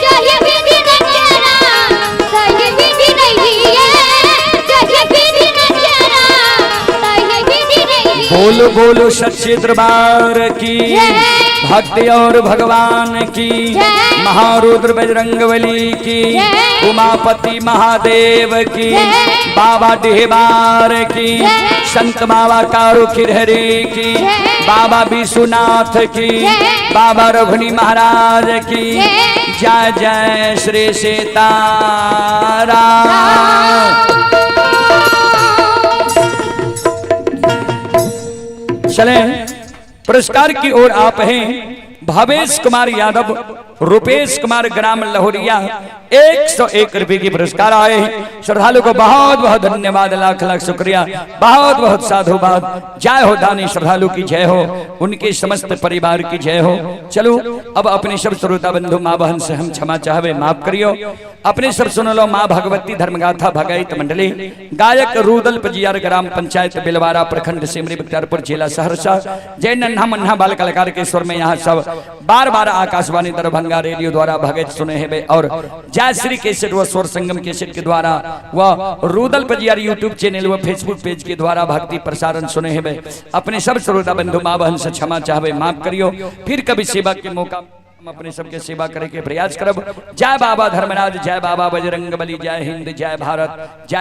जाहि विधि राखे राम, ताहि विधि रहिए। जाहि विधि राखे राम, ताहि विधि रहिए। बोलो बोलो सच्चे दरबार की, जय। भक्ति और भगवान की, जय। महारुद्र बजरंगबली की, जय। उमापति महादेव की, जय। बाबा डेहबार की, जय। संत बाबा कारू खिरहरे की, जय। बाबा विश्वनाथ की, जय। बाबा रघुनी महाराज की, जय। जय जय श्री सीताराम। चले पुरस्कार की ओर आप हैं भावेश कुमार यादव, रुपेश कुमार ग्राम लहोरिया, 101 रुपए की पुरस्कार आए हैं। श्रद्धालु को बहुत बहुत धन्यवाद, लाख लाख शुक्रिया, बहुत बहुत साधुवाद। जय हो दानी श्रद्धालु की जय हो, उनके समस्त परिवार की जय हो। चलो अब अपने सब श्रोता बंधु माँ बहन से हम क्षमा चाहवे, माफ करियो। अपने सब सुन लो माँ भगवती धर्मगाथा भगायत मंडली, गायक रूदल पजियार ग्राम पंचायत बिलवारा प्रखंड सिमरी बख्तियारपुर जिला सहरसा। जय नन्हा मन्हा बाल कलाकार के स्वर में यहाँ सब बार बार आकाशवाणी दरभंगा रेडियो द्वारा भगत सुने हैं। और जय श्री केसर व स्वर संगम केसर के द्वारा व रूदल पजियार यूट्यूब चैनल व फेसबुक पेज के द्वारा भक्ति प्रसारण सुने हैं। अपने सब श्रोता बंधु माँ बहन से क्षमा चाहवे, माफ करियो। फिर कभी सेवा के मौका हम अपने सबके सेवा करे के प्रयास करब। जय बाबा धर्मराज, जय बाबा बजरंगबली, जय हिंद, जय भारत, जय